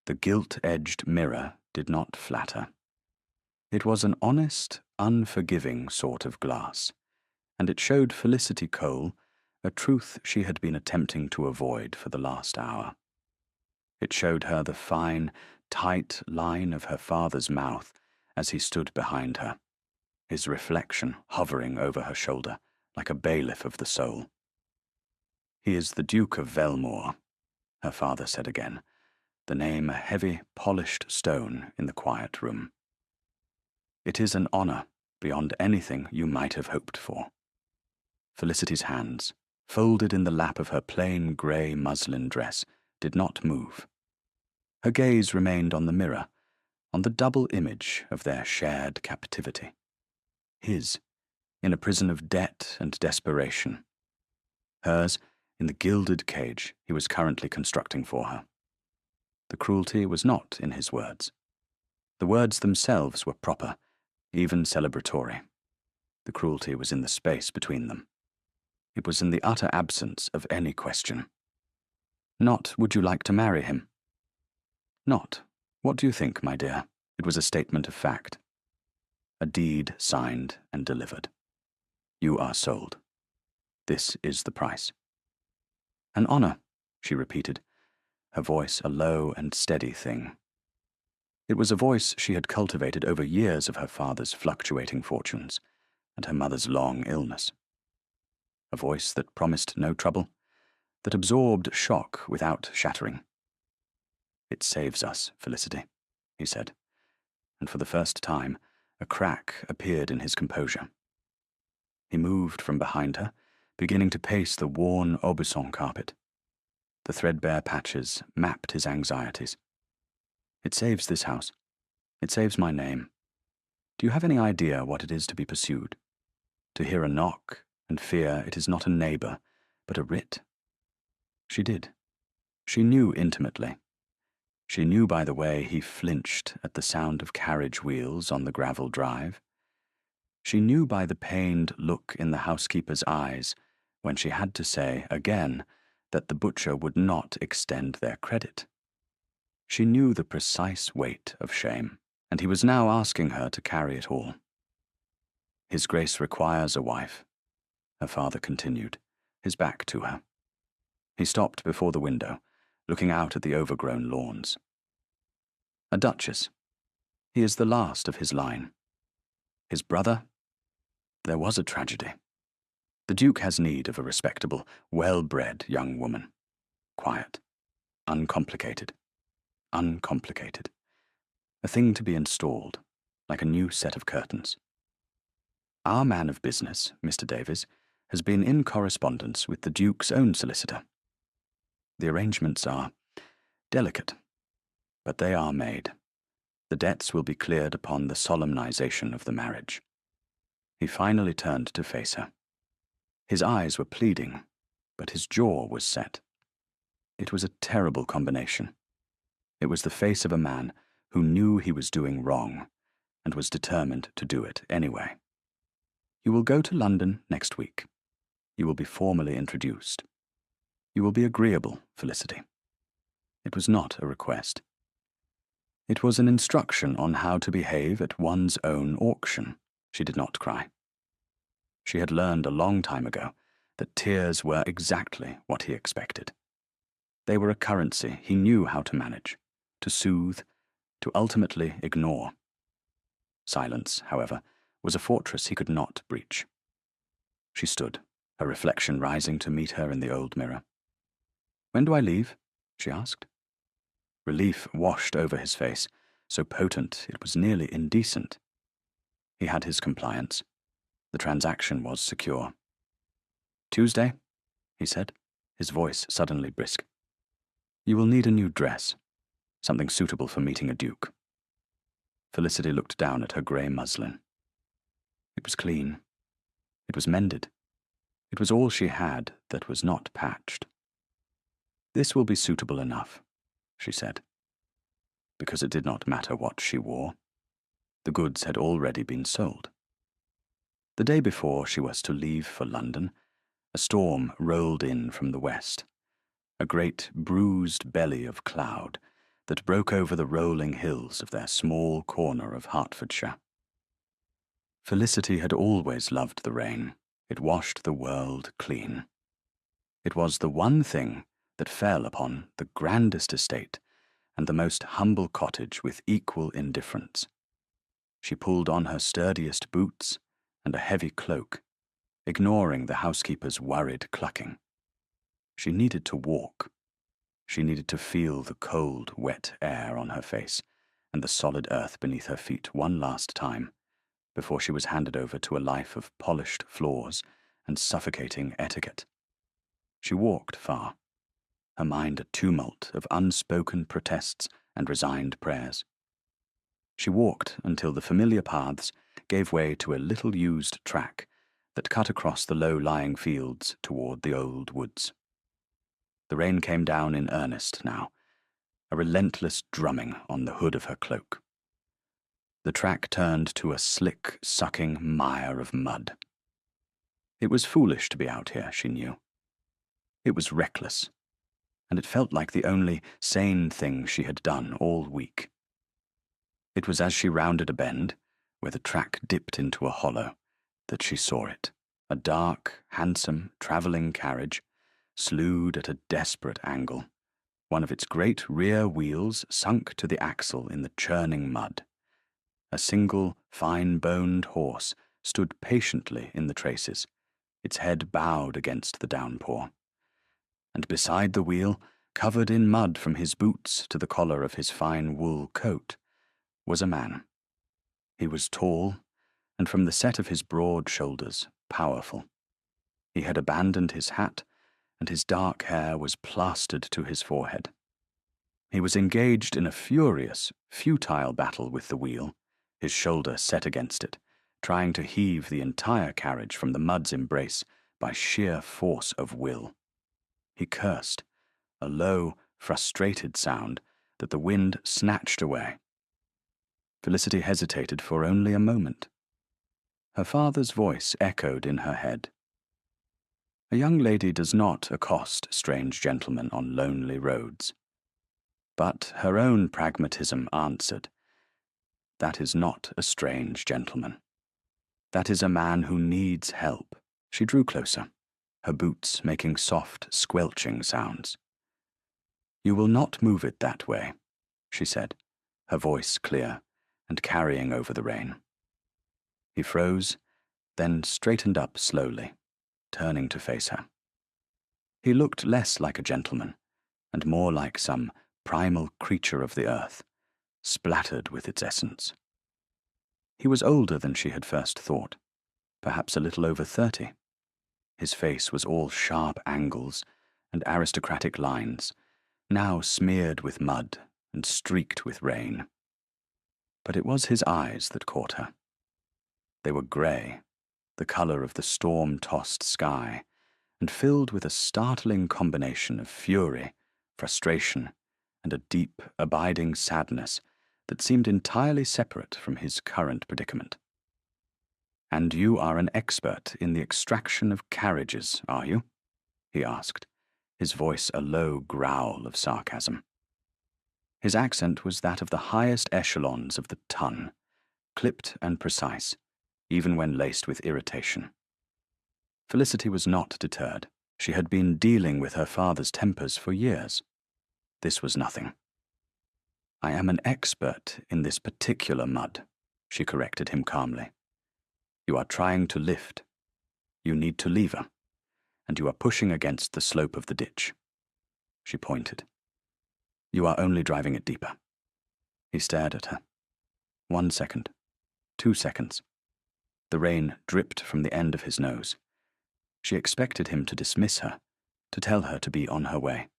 The gilt-edged mirror did not flatter. It was an honest, unforgiving sort of glass, and it showed Felicity Cole a truth she had been attempting to avoid for the last hour. It showed her the fine, tight line of her father's mouth as he stood behind her, his reflection hovering over her shoulder like a bailiff of the soul. "He is the Duke of Velmore," her father said again, the name a heavy, polished stone in the quiet room. "It is an honor beyond anything you might have hoped for." Felicity's hands, folded in the lap of her plain grey muslin dress, did not move. Her gaze remained on the mirror, on the double image of their shared captivity. His, in a prison of debt and desperation. Hers, in the gilded cage he was currently constructing for her. The cruelty was not in his words. The words themselves were proper, even celebratory. The cruelty was in the space between them. It was in the utter absence of any question. Not, "Would you like to marry him?" Not, "What do you think, my dear?" It was a statement of fact. A deed signed and delivered. You are sold. This is the price. "An honor," she repeated, her voice a low and steady thing. It was a voice she had cultivated over years of her father's fluctuating fortunes and her mother's long illness. A voice that promised no trouble, that absorbed shock without shattering. "It saves us, Felicity," he said, and for the first time a crack appeared in his composure. He moved from behind her, beginning to pace the worn Aubusson carpet. The threadbare patches mapped his anxieties. "It saves this house. It saves my name. Do you have any idea what it is to be pursued? To hear a knock and fear it is not a neighbor, but a writ?" She did. She knew intimately. She knew by the way he flinched at the sound of carriage wheels on the gravel drive. She knew by the pained look in the housekeeper's eyes when she had to say again that the butcher would not extend their credit. She knew the precise weight of shame, and he was now asking her to carry it all. "His Grace requires a wife," her father continued, his back to her. He stopped before the window, looking out at the overgrown lawns. "A duchess. He is the last of his line. His brother? There was a tragedy. The Duke has need of a respectable, well-bred young woman. Quiet. Uncomplicated. Uncomplicated. A thing to be installed, like a new set of curtains. Our man of business, Mr. Davies, has been in correspondence with the Duke's own solicitor. The arrangements are delicate, but they are made. The debts will be cleared upon the solemnization of the marriage." He finally turned to face her. His eyes were pleading, but his jaw was set. It was a terrible combination. It was the face of a man who knew he was doing wrong and was determined to do it anyway. "You will go to London next week. You will be formally introduced. You will be agreeable, Felicity." It was not a request. It was an instruction on how to behave at one's own auction. She did not cry. She had learned a long time ago that tears were exactly what he expected. They were a currency he knew how to manage, to soothe, to ultimately ignore. Silence, however, was a fortress he could not breach. She stood, her reflection rising to meet her in the old mirror. "When do I leave?" she asked. Relief washed over his face, so potent it was nearly indecent. He had his compliance. The transaction was secure. "Tuesday," he said, his voice suddenly brisk. "You will need a new dress, something suitable for meeting a duke." Felicity looked down at her grey muslin. It was clean. It was mended. It was all she had that was not patched. "This will be suitable enough," she said, because it did not matter what she wore. The goods had already been sold. The day before she was to leave for London, a storm rolled in from the west, a great bruised belly of cloud that broke over the rolling hills of their small corner of Hertfordshire. Felicity had always loved the rain. It washed the world clean. It was the one thing that fell upon the grandest estate and the most humble cottage with equal indifference. She pulled on her sturdiest boots and a heavy cloak, ignoring the housekeeper's worried clucking. She needed to walk. She needed to feel the cold, wet air on her face and the solid earth beneath her feet one last time before she was handed over to a life of polished floors and suffocating etiquette. She walked far, her mind a tumult of unspoken protests and resigned prayers. She walked until the familiar paths gave way to a little-used track that cut across the low-lying fields toward the old woods. The rain came down in earnest now, a relentless drumming on the hood of her cloak. The track turned to a slick, sucking mire of mud. It was foolish to be out here, she knew. It was reckless, and it felt like the only sane thing she had done all week. It was as she rounded a bend, where the track dipped into a hollow, that she saw it, a dark, handsome, travelling carriage, slewed at a desperate angle, one of its great rear wheels sunk to the axle in the churning mud. A single, fine-boned horse stood patiently in the traces, its head bowed against the downpour. And beside the wheel, covered in mud from his boots to the collar of his fine wool coat, was a man. He was tall, and from the set of his broad shoulders, powerful. He had abandoned his hat, and his dark hair was plastered to his forehead. He was engaged in a furious, futile battle with the wheel, his shoulder set against it, trying to heave the entire carriage from the mud's embrace by sheer force of will. He cursed, a low, frustrated sound that the wind snatched away. Felicity hesitated for only a moment. Her father's voice echoed in her head. A young lady does not accost strange gentlemen on lonely roads. But her own pragmatism answered, "That is not a strange gentleman. That is a man who needs help." She drew closer, her boots making soft, squelching sounds. "You will not move it that way," she said, her voice clear and carrying over the rain. He froze, then straightened up slowly, turning to face her. He looked less like a gentleman, and more like some primal creature of the earth, splattered with its essence. He was older than she had first thought, perhaps a little over 30. His face was all sharp angles and aristocratic lines, now smeared with mud and streaked with rain. But it was his eyes that caught her. They were grey, the colour of the storm-tossed sky, and filled with a startling combination of fury, frustration, and a deep, abiding sadness that seemed entirely separate from his current predicament. "And you are an expert in the extraction of carriages, are you?" he asked, his voice a low growl of sarcasm. His accent was that of the highest echelons of the tongue, clipped and precise, even when laced with irritation. Felicity was not deterred. She had been dealing with her father's tempers for years. This was nothing. "I am an expert in this particular mud," she corrected him calmly. "You are trying to lift. You need to lever, and you are pushing against the slope of the ditch." She pointed. "You are only driving it deeper." He stared at her. 1 second. 2 seconds. The rain dripped from the end of his nose. She expected him to dismiss her, to tell her to be on her way.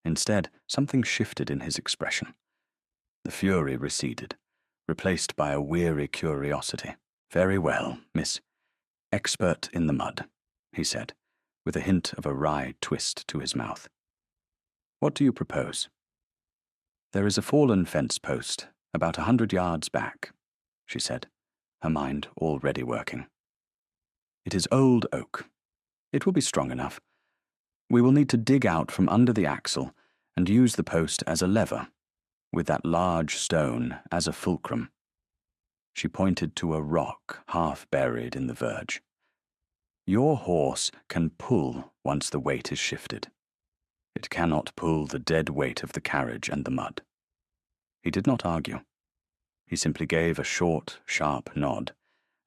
Instead, something shifted in his expression. The fury receded, replaced by a weary curiosity. "Very well, Miss Expert in the mud," he said, with a hint of a wry twist to his mouth. "What do you propose?" "There is a fallen fence post about 100 yards back," she said, her mind already working. "It is old oak. It will be strong enough. We will need to dig out from under the axle and use the post as a lever. with that large stone as a fulcrum. She pointed to a rock half buried in the verge. Your horse can pull once the weight is shifted. It cannot pull the dead weight of the carriage and the mud. He did not argue. He simply gave a short, sharp nod,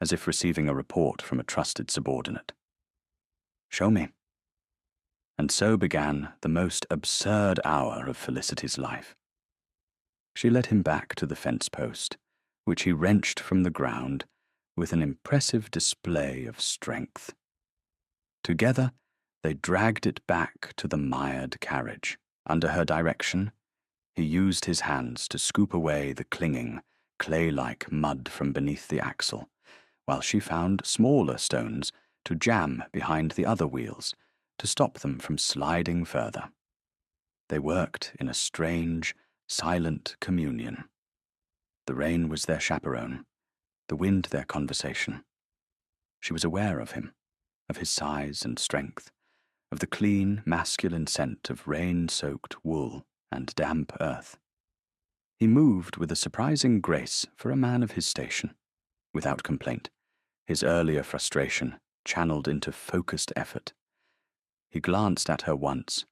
as if receiving a report from a trusted subordinate. Show me. And so began the most absurd hour of Felicity's life. She led him back to the fence post, which he wrenched from the ground with an impressive display of strength. Together, they dragged it back to the mired carriage. Under her direction, he used his hands to scoop away the clinging, clay-like mud from beneath the axle, while she found smaller stones to jam behind the other wheels to stop them from sliding further. They worked in a strange, silent communion. The rain was their chaperone, the wind their conversation. She was aware of him, of his size and strength, of the clean, masculine scent of rain-soaked wool and damp earth. He moved with a surprising grace for a man of his station, without complaint, his earlier frustration channeled into focused effort. He glanced at her once,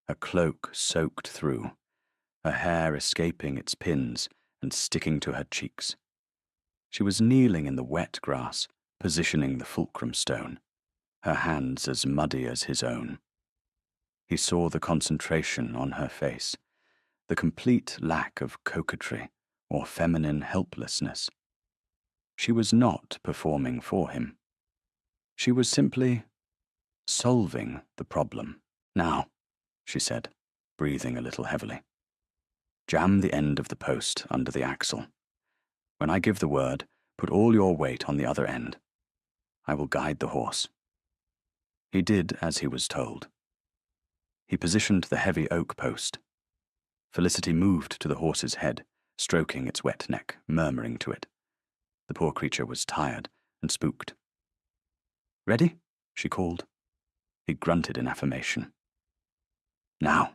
her cloak soaked through, her hair escaping its pins and sticking to her cheeks. She was kneeling in the wet grass, positioning the fulcrum stone, her hands as muddy as his own. He saw the concentration on her face, the complete lack of coquetry or feminine helplessness. She was not performing for him. She was simply solving the problem. Now, she said, breathing a little heavily. Jam the end of the post under the axle. When I give the word, put all your weight on the other end. I will guide the horse. He did as he was told. He positioned the heavy oak post. Felicity moved to the horse's head, stroking its wet neck, murmuring to it. The poor creature was tired and spooked. Ready? She called. He grunted in affirmation. Now.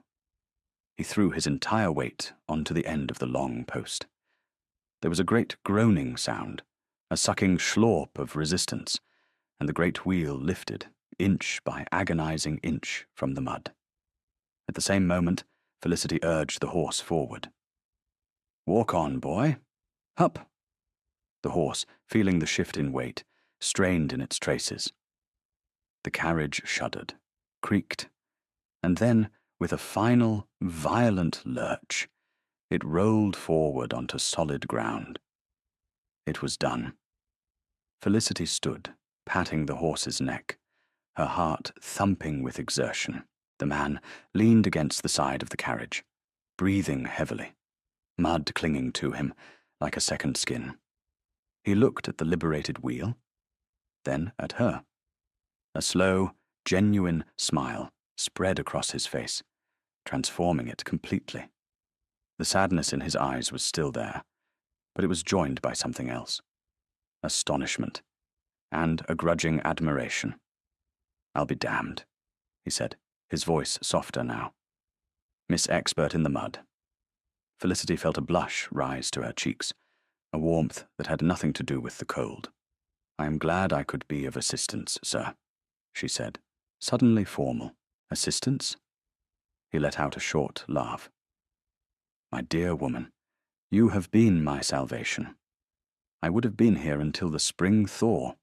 He threw his entire weight onto the end of the long post. There was a great groaning sound, a sucking schlorp of resistance, and the great wheel lifted, inch by agonizing inch, from the mud. At the same moment, Felicity urged the horse forward. Walk on, boy. Hup. The horse, feeling the shift in weight, strained in its traces. The carriage shuddered, creaked, and then, with a final, violent lurch, it rolled forward onto solid ground. It was done. Felicity stood, patting the horse's neck, her heart thumping with exertion. The man leaned against the side of the carriage, breathing heavily, mud clinging to him like a second skin. He looked at the liberated wheel, then at her. A slow, genuine smile spread across his face, transforming it completely. The sadness in his eyes was still there, but it was joined by something else. Astonishment, and a grudging admiration. I'll be damned, he said, his voice softer now. Miss Expert in the mud. Felicity felt a blush rise to her cheeks, a warmth that had nothing to do with the cold. I am glad I could be of assistance, sir, she said, suddenly formal. Assistance? He let out a short laugh. My dear woman, you have been my salvation. I would have been here until the spring thaw.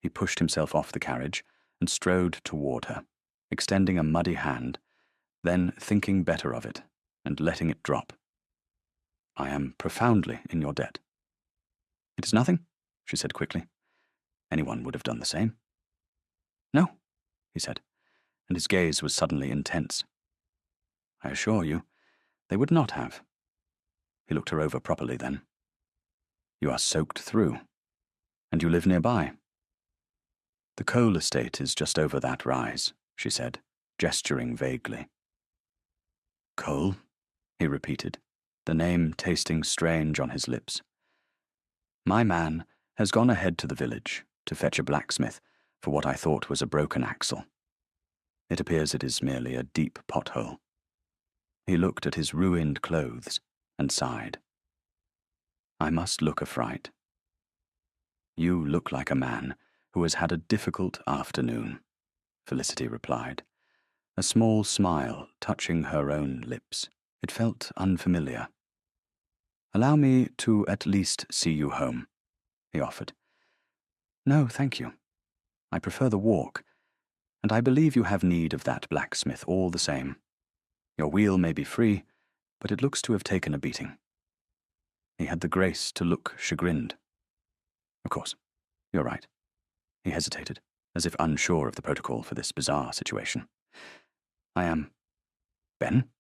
He pushed himself off the carriage and strode toward her, extending a muddy hand, then thinking better of it and letting it drop. I am profoundly in your debt. It is nothing, she said quickly. Anyone would have done the same. No, he said, and his gaze was suddenly intense. I assure you, they would not have. He looked her over properly then. You are soaked through, and you live nearby. The coal estate is just over that rise, she said, gesturing vaguely. Coal? He repeated, the name tasting strange on his lips. My man has gone ahead to the village to fetch a blacksmith for what I thought was a broken axle. It appears it is merely a deep pothole. He looked at his ruined clothes, and sighed. "I must look a fright." "You look like a man who has had a difficult afternoon," Felicity replied, a small smile touching her own lips. It felt unfamiliar. "Allow me to at least see you home," he offered. "No, thank you. I prefer the walk, and I believe you have need of that blacksmith all the same. Your wheel may be free, but it looks to have taken a beating." He had the grace to look chagrined. "Of course, you're right." He hesitated, as if unsure of the protocol for this bizarre situation. "I am Ben,"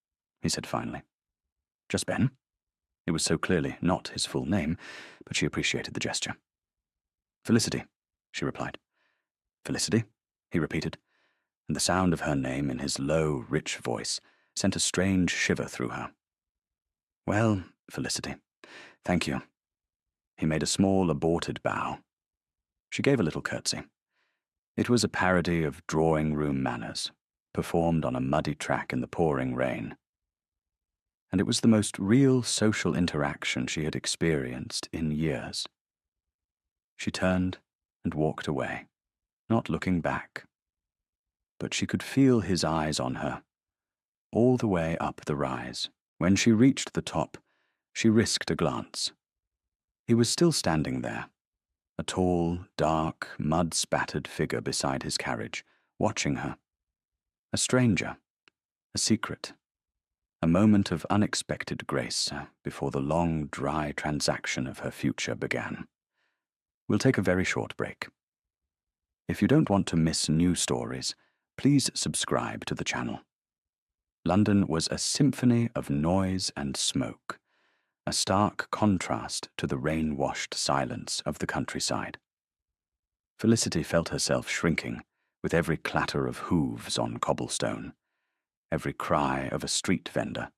he said finally. "Just Ben?" It was so clearly not his full name, but she appreciated the gesture. "Felicity," she replied. "Felicity?" he repeated, and the sound of her name in his low, rich voice sent a strange shiver through her. "Well, Felicity, thank you." He made a small, aborted bow. She gave a little curtsy. It was a parody of drawing-room manners, performed on a muddy track in the pouring rain. And it was the most real social interaction she had experienced in years. She turned and walked away, not looking back. But she could feel his eyes on her, all the way up the rise. When she reached the top, she risked a glance. He was still standing there, a tall, dark, mud-spattered figure beside his carriage, watching her. A stranger, a secret, a moment of unexpected grace before the long, dry transaction of her future began. We'll take a very short break. If you don't want to miss new stories, please subscribe to the channel. London was a symphony of noise and smoke, a stark contrast to the rain-washed silence of the countryside. Felicity felt herself shrinking with every clatter of hooves on cobblestone, every cry of a street vendor.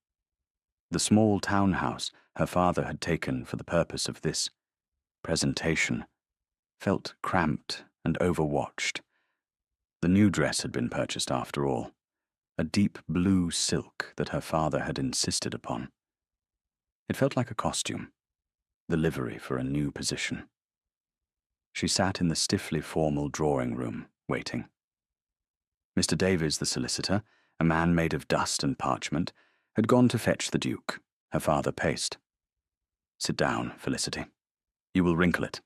The small townhouse her father had taken for the purpose of this presentation felt cramped and overwatched. The new dress had been purchased after all, a deep blue silk that her father had insisted upon. It felt like a costume, the livery for a new position. She sat in the stiffly formal drawing room, waiting. Mr. Davies, the solicitor, a man made of dust and parchment, had gone to fetch the Duke. Her father paced. "Sit down, Felicity. You will wrinkle it."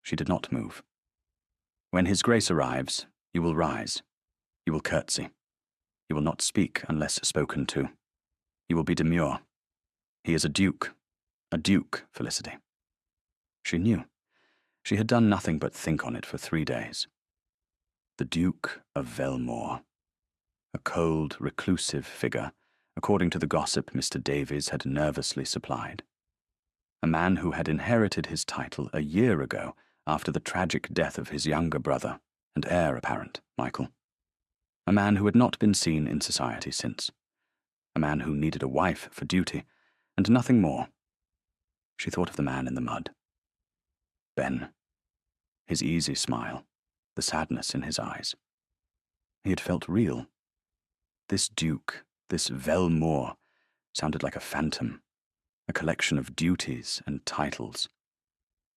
She did not move. "When His Grace arrives, you will rise. You will curtsy. You will not speak unless spoken to. You will be demure. He is a duke, Felicity." She knew. She had done nothing but think on it for 3 days. The Duke of Velmore. A cold, reclusive figure, according to the gossip Mr. Davies had nervously supplied. A man who had inherited his title a year ago after the tragic death of his younger brother and heir apparent, Michael. A man who had not been seen in society since. A man who needed a wife for duty, and nothing more. She thought of the man in the mud. Ben. His easy smile, the sadness in his eyes. He had felt real. This Duke, this Velmore, sounded like a phantom, a collection of duties and titles.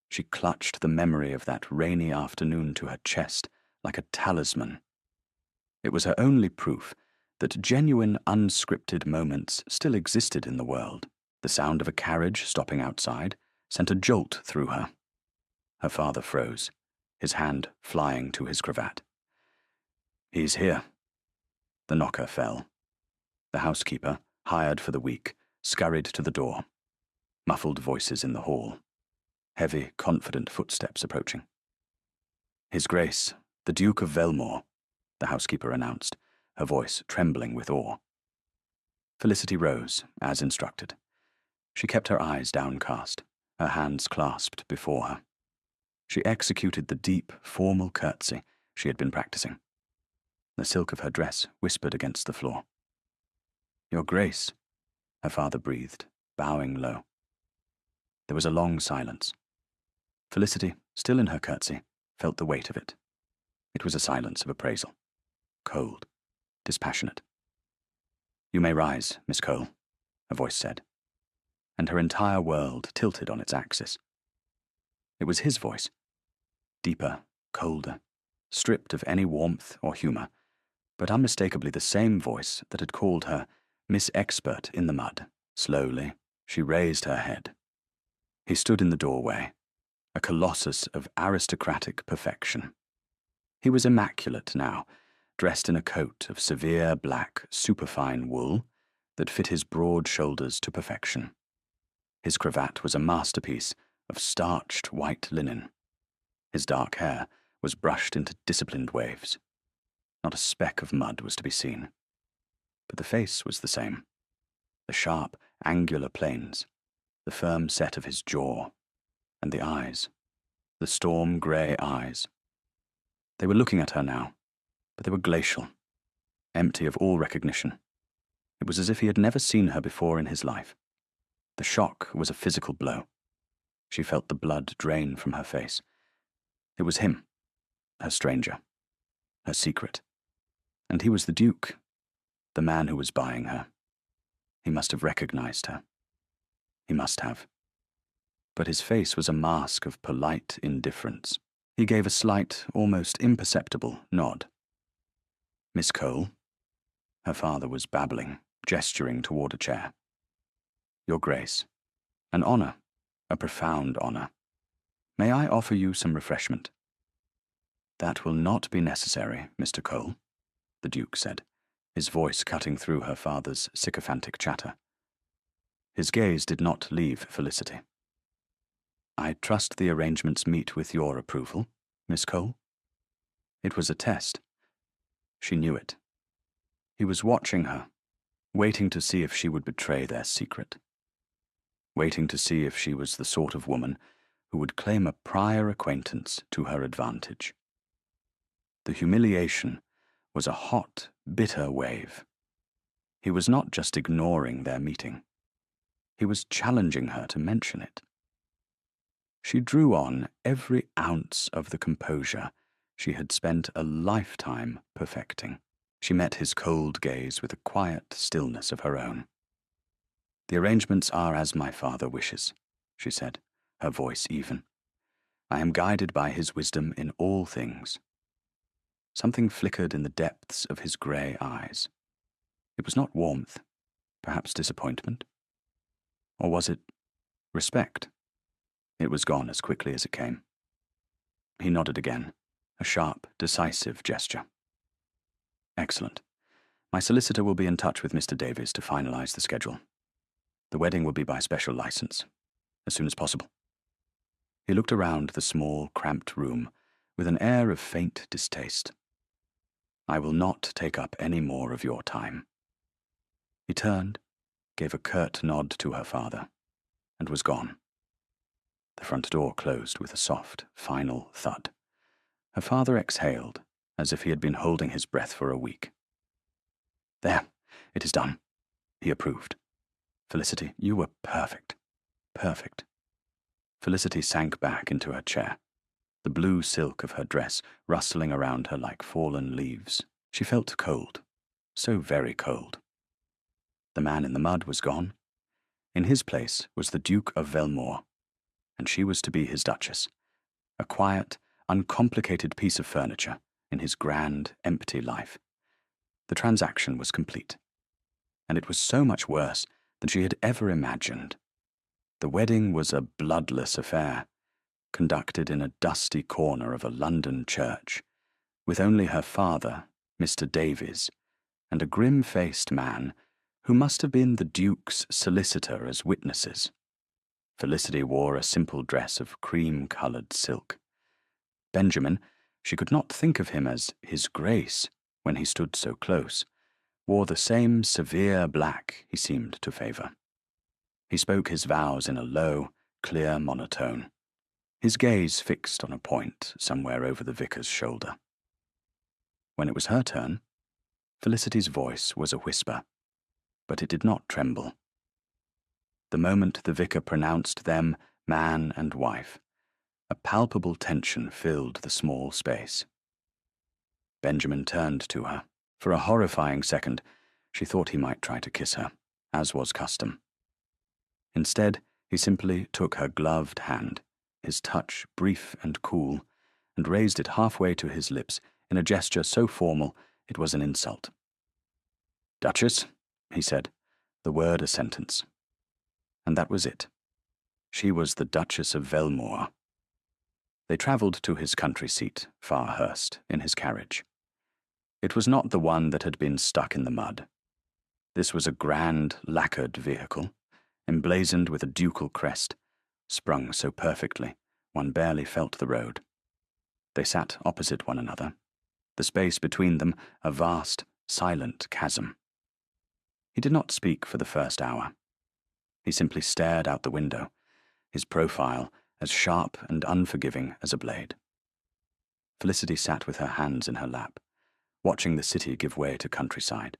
She clutched the memory of that rainy afternoon to her chest like a talisman. It was her only proof that genuine, unscripted moments still existed in the world. The sound of a carriage stopping outside sent a jolt through her. Her father froze, his hand flying to his cravat. "He's here." The knocker fell. The housekeeper, hired for the week, scurried to the door. Muffled voices in the hall. Heavy, confident footsteps approaching. "His Grace, the Duke of Velmore," the housekeeper announced, her voice trembling with awe. Felicity rose, as instructed. She kept her eyes downcast, her hands clasped before her. She executed the deep, formal curtsy she had been practicing. The silk of her dress whispered against the floor. "Your Grace," her father breathed, bowing low. There was a long silence. Felicity, still in her curtsy, felt the weight of it. It was a silence of appraisal. Cold, dispassionate. "You may rise, Miss Cole," a voice said. and her entire world tilted on its axis. It was his voice, deeper, colder, stripped of any warmth or humour, but unmistakably the same voice that had called her Miss Expert in the Mud. Slowly, she raised her head. He stood in the doorway, a colossus of aristocratic perfection. He was immaculate now, dressed in a coat of severe black, superfine wool that fit his broad shoulders to perfection. His cravat was a masterpiece of starched white linen. His dark hair was brushed into disciplined waves. Not a speck of mud was to be seen. But the face was the same. The sharp, angular planes, the firm set of his jaw, and the eyes, the storm-grey eyes. They were looking at her now, but they were glacial, empty of all recognition. It was as if he had never seen her before in his life. The shock was a physical blow. She felt the blood drain from her face. It was him, her stranger, her secret. And he was the Duke, the man who was buying her. He must have recognized her. He must have. But his face was a mask of polite indifference. He gave a slight, almost imperceptible nod. Miss Cole? Her father was babbling, gesturing toward a chair. Your Grace, an honor, a profound honor. May I offer you some refreshment? That will not be necessary, Mr. Cole, the Duke said, his voice cutting through her father's sycophantic chatter. His gaze did not leave Felicity. I trust the arrangements meet with your approval, Miss Cole. It was a test. She knew it. He was watching her, waiting to see if she would betray their secret. Waiting to see if she was the sort of woman who would claim a prior acquaintance to her advantage. The humiliation was a hot, bitter wave. He was not just ignoring their meeting. He was challenging her to mention it. She drew on every ounce of the composure she had spent a lifetime perfecting. She met his cold gaze with a quiet stillness of her own. The arrangements are as my father wishes, she said, her voice even. I am guided by his wisdom in all things. Something flickered in the depths of his grey eyes. It was not warmth, perhaps disappointment. Or was it respect? It was gone as quickly as it came. He nodded again, a sharp, decisive gesture. Excellent. My solicitor will be in touch with Mr. Davies to finalize the schedule. The wedding will be by special license, as soon as possible. He looked around the small, cramped room with an air of faint distaste. I will not take up any more of your time. He turned, gave a curt nod to her father, and was gone. The front door closed with a soft, final thud. Her father exhaled, as if he had been holding his breath for a week. There, it is done, he approved. Felicity, you were perfect. Perfect. Felicity sank back into her chair, the blue silk of her dress rustling around her like fallen leaves. She felt cold, so very cold. The man in the mud was gone. In his place was the Duke of Velmore, and she was to be his Duchess, a quiet, uncomplicated piece of furniture in his grand, empty life. The transaction was complete, and it was so much worse than she had ever imagined. The wedding was a bloodless affair, conducted in a dusty corner of a London church, with only her father, Mr. Davies, and a grim-faced man who must have been the Duke's solicitor as witnesses. Felicity wore a simple dress of cream-coloured silk. Benjamin, she could not think of him as His Grace when he stood so close, wore the same severe black he seemed to favour. He spoke his vows in a low, clear monotone, his gaze fixed on a point somewhere over the vicar's shoulder. When it was her turn, Felicity's voice was a whisper, but it did not tremble. The moment the vicar pronounced them man and wife, a palpable tension filled the small space. Benjamin turned to her. For a horrifying second, she thought he might try to kiss her, as was custom. Instead, he simply took her gloved hand, his touch brief and cool, and raised it halfway to his lips in a gesture so formal it was an insult. "Duchess," he said, the word a sentence. And that was it. She was the Duchess of Velmore. They travelled to his country seat, Farhurst, in his carriage. It was not the one that had been stuck in the mud. This was a grand, lacquered vehicle, emblazoned with a ducal crest, sprung so perfectly one barely felt the road. They sat opposite one another, the space between them a vast, silent chasm. He did not speak for the first hour. He simply stared out the window, his profile as sharp and unforgiving as a blade. Felicity sat with her hands in her lap, watching the city give way to countryside,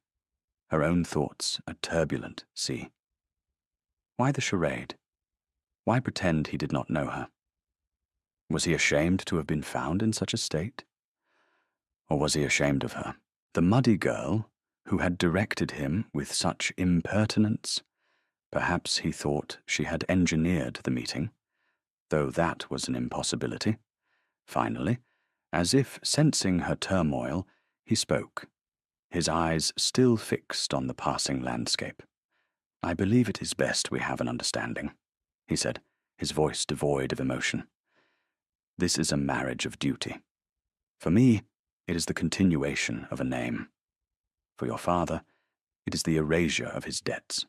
her own thoughts a turbulent sea. Why the charade? Why pretend he did not know her? Was he ashamed to have been found in such a state? Or was he ashamed of her, the muddy girl who had directed him with such impertinence? Perhaps he thought she had engineered the meeting, though that was an impossibility. Finally, as if sensing her turmoil, he spoke, his eyes still fixed on the passing landscape. "I believe it is best we have an understanding," he said, his voice devoid of emotion. "This is a marriage of duty. For me, it is the continuation of a name. For your father, it is the erasure of his debts.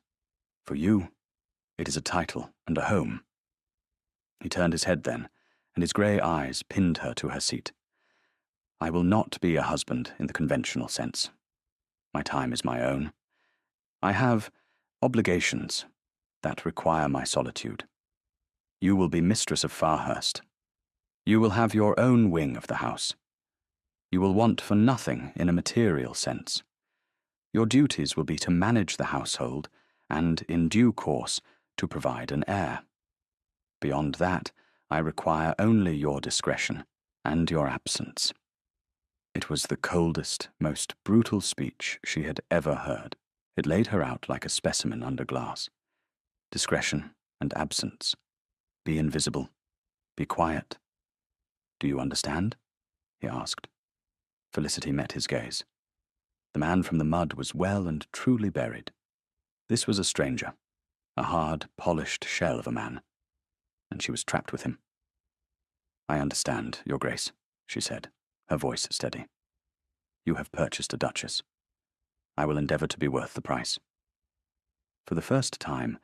For you, it is a title and a home." He turned his head then, and his grey eyes pinned her to her seat. "I will not be a husband in the conventional sense. My time is my own. I have obligations that require my solitude. You will be mistress of Farhurst. You will have your own wing of the house. You will want for nothing in a material sense. Your duties will be to manage the household and, in due course, to provide an heir. Beyond that, I require only your discretion and your absence." It was the coldest, most brutal speech she had ever heard. It laid her out like a specimen under glass. Discretion and absence. Be invisible. Be quiet. "Do you understand?" he asked. Felicity met his gaze. The man from the mud was well and truly buried. This was a stranger, a hard, polished shell of a man, and she was trapped with him. "I understand, Your Grace," she said, her voice steady. "You have purchased a duchess. I will endeavour to be worth the price." For the first time,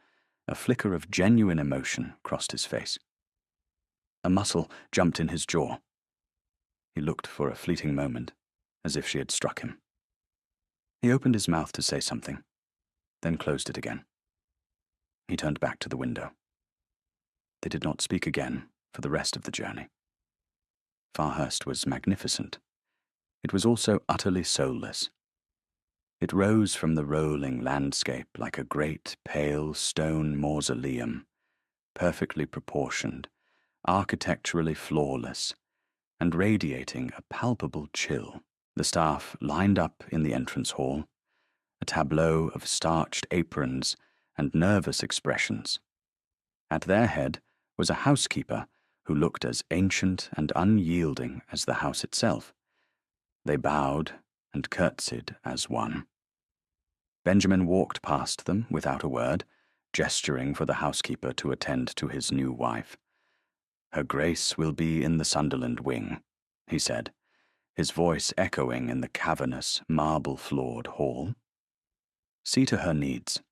a flicker of genuine emotion crossed his face. A muscle jumped in his jaw. He looked for a fleeting moment, as if she had struck him. He opened his mouth to say something, then closed it again. He turned back to the window. They did not speak again for the rest of the journey. Farhurst was magnificent. It was also utterly soulless. It rose from the rolling landscape like a great pale stone mausoleum, perfectly proportioned, architecturally flawless, and radiating a palpable chill. The staff lined up in the entrance hall, a tableau of starched aprons and nervous expressions. At their head was a housekeeper who looked as ancient and unyielding as the house itself. They bowed and curtsied as one. Benjamin walked past them without a word, gesturing for the housekeeper to attend to his new wife. "Her Grace will be in the Sunderland wing," he said, his voice echoing in the cavernous, marble-floored hall. "See to her needs."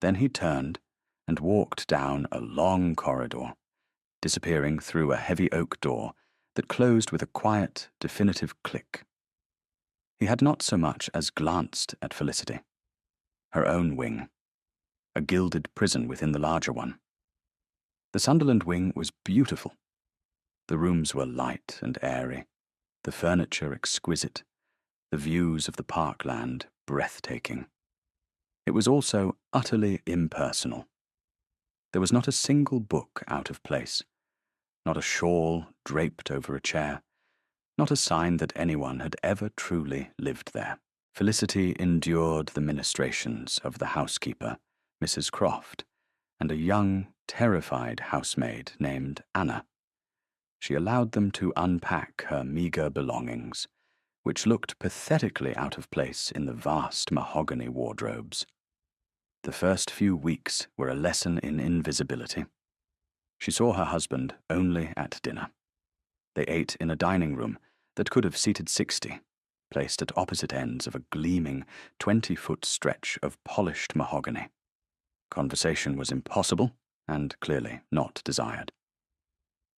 Then he turned and walked down a long corridor, disappearing through a heavy oak door that closed with a quiet, definitive click. He had not so much as glanced at Felicity. Her own wing, a gilded prison within the larger one. The Sunderland wing was beautiful. The rooms were light and airy, the furniture exquisite, the views of the parkland breathtaking. It was also utterly impersonal. There was not a single book out of place, not a shawl draped over a chair, not a sign that anyone had ever truly lived there. Felicity endured the ministrations of the housekeeper, Mrs. Croft, and a young, terrified housemaid named Anna. She allowed them to unpack her meagre belongings, which looked pathetically out of place in the vast mahogany wardrobes. The first few weeks were a lesson in invisibility. She saw her husband only at dinner. They ate in a dining room that could have seated 60, placed at opposite ends of a gleaming 20-foot stretch of polished mahogany. Conversation was impossible and clearly not desired.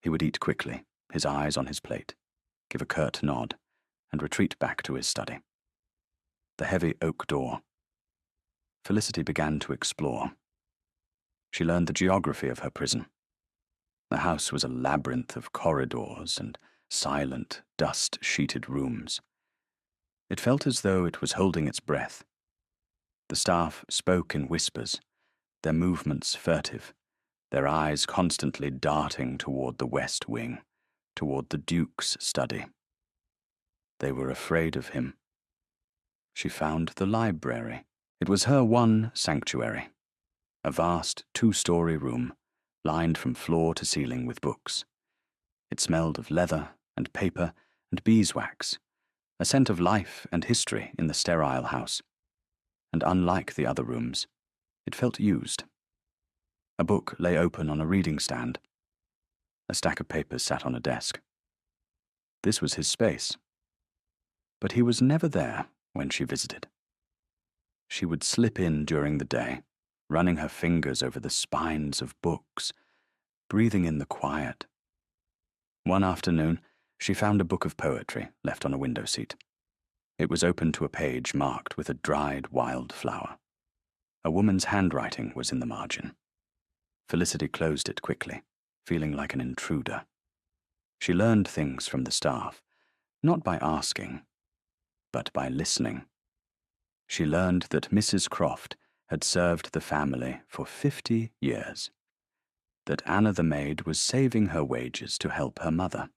He would eat quickly, his eyes on his plate, give a curt nod, and retreat back to his study. The heavy oak door. Felicity began to explore. She learned the geography of her prison. The house was a labyrinth of corridors and silent, dust-sheeted rooms. It felt as though it was holding its breath. The staff spoke in whispers, their movements furtive, their eyes constantly darting toward the west wing, toward the Duke's study. They were afraid of him. She found the library. It was her one sanctuary, a vast 2-story room, lined from floor to ceiling with books. It smelled of leather and paper and beeswax, a scent of life and history in the sterile house. And unlike the other rooms, it felt used. A book lay open on a reading stand. A stack of papers sat on a desk. This was his space. But he was never there when she visited. She would slip in during the day, running her fingers over the spines of books, breathing in the quiet. One afternoon, she found a book of poetry left on a window seat. It was open to a page marked with a dried wildflower. A woman's handwriting was in the margin. Felicity closed it quickly, feeling like an intruder. She learned things from the staff, not by asking, but by listening. She learned that Mrs. Croft had served the family for 50 years, that Anna the maid was saving her wages to help her mother,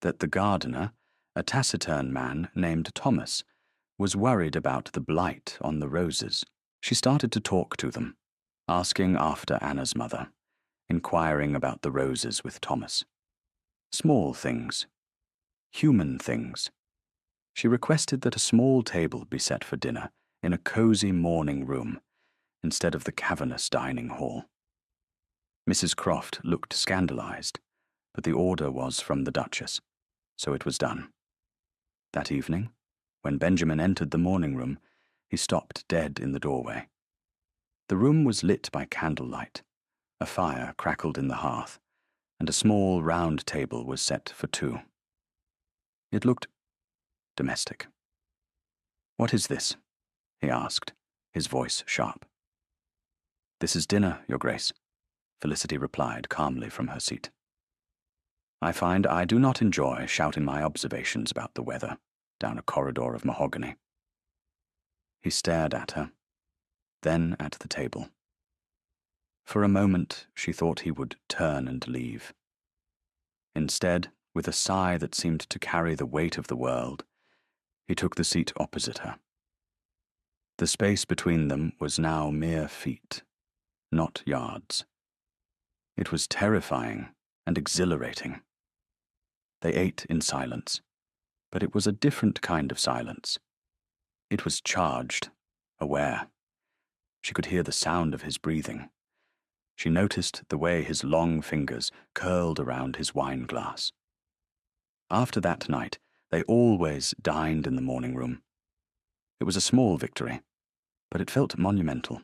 that the gardener, a taciturn man named Thomas, was worried about the blight on the roses. She started to talk to them, asking after Anna's mother, inquiring about the roses with Thomas. Small things, human things. She requested that a small table be set for dinner in a cozy morning room instead of the cavernous dining hall. Mrs. Croft looked scandalized, but the order was from the Duchess, so it was done. That evening, when Benjamin entered the morning room, he stopped dead in the doorway. The room was lit by candlelight. A fire crackled in the hearth, and a small round table was set for 2. It looked domestic. "What is this?" he asked, his voice sharp. "This is dinner, Your Grace," Felicity replied calmly from her seat. "I find I do not enjoy shouting my observations about the weather down a corridor of mahogany." He stared at her, then at the table. For a moment, she thought he would turn and leave. Instead, with a sigh that seemed to carry the weight of the world, he took the seat opposite her. The space between them was now mere feet, not yards. It was terrifying and exhilarating. They ate in silence, but it was a different kind of silence. It was charged, aware. She could hear the sound of his breathing. She noticed the way his long fingers curled around his wine glass. After that night, they always dined in the morning room. It was a small victory, but it felt monumental.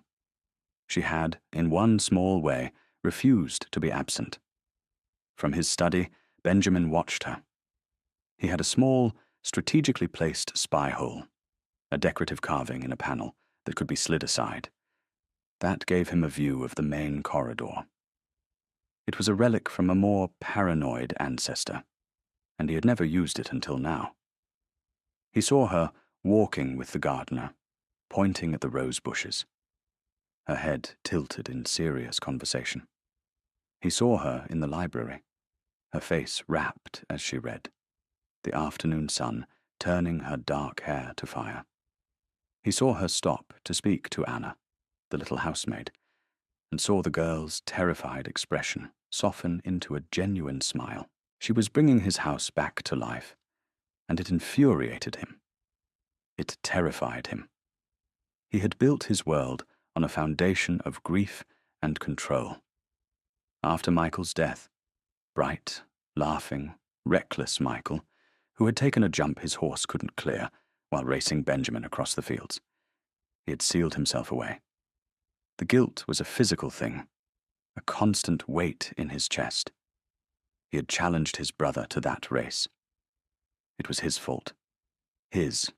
She had, in one small way, refused to be absent. From his study, Benjamin watched her. He had a small, strategically placed spy hole, a decorative carving in a panel that could be slid aside. That gave him a view of the main corridor. It was a relic from a more paranoid ancestor, and he had never used it until now. He saw her walking with the gardener, pointing at the rose bushes, her head tilted in serious conversation. He saw her in the library, her face rapt as she read, the afternoon sun turning her dark hair to fire. He saw her stop to speak to Anna, the little housemaid, and saw the girl's terrified expression soften into a genuine smile. She was bringing his house back to life, and it infuriated him. It terrified him. He had built his world on a foundation of grief and control. After Michael's death, bright, laughing, reckless Michael, who had taken a jump his horse couldn't clear while racing Benjamin across the fields, he had sealed himself away. The guilt was a physical thing, a constant weight in his chest. He had challenged his brother to that race. It was his fault. His.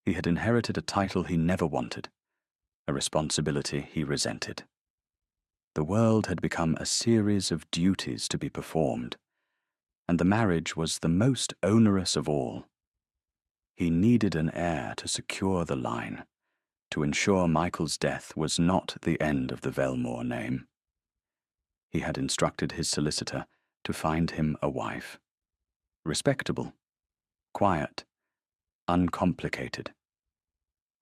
He had inherited a title he never wanted, a responsibility he resented. The world had become a series of duties to be performed, and the marriage was the most onerous of all. He needed an heir to secure the line, to ensure Michael's death was not the end of the Velmore name. He had instructed his solicitor to find him a wife. Respectable, quiet, uncomplicated.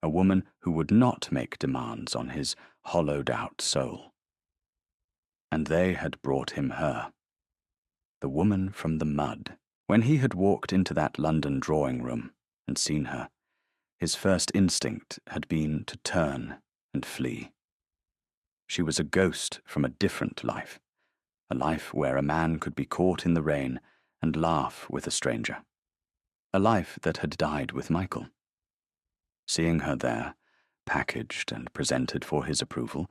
A woman who would not make demands on his hollowed-out soul. And they had brought him her. The woman from the mud. When he had walked into that London drawing room and seen her, his first instinct had been to turn and flee. She was a ghost from a different life, a life where a man could be caught in the rain and laugh with a stranger, a life that had died with Michael. Seeing her there, packaged and presented for his approval,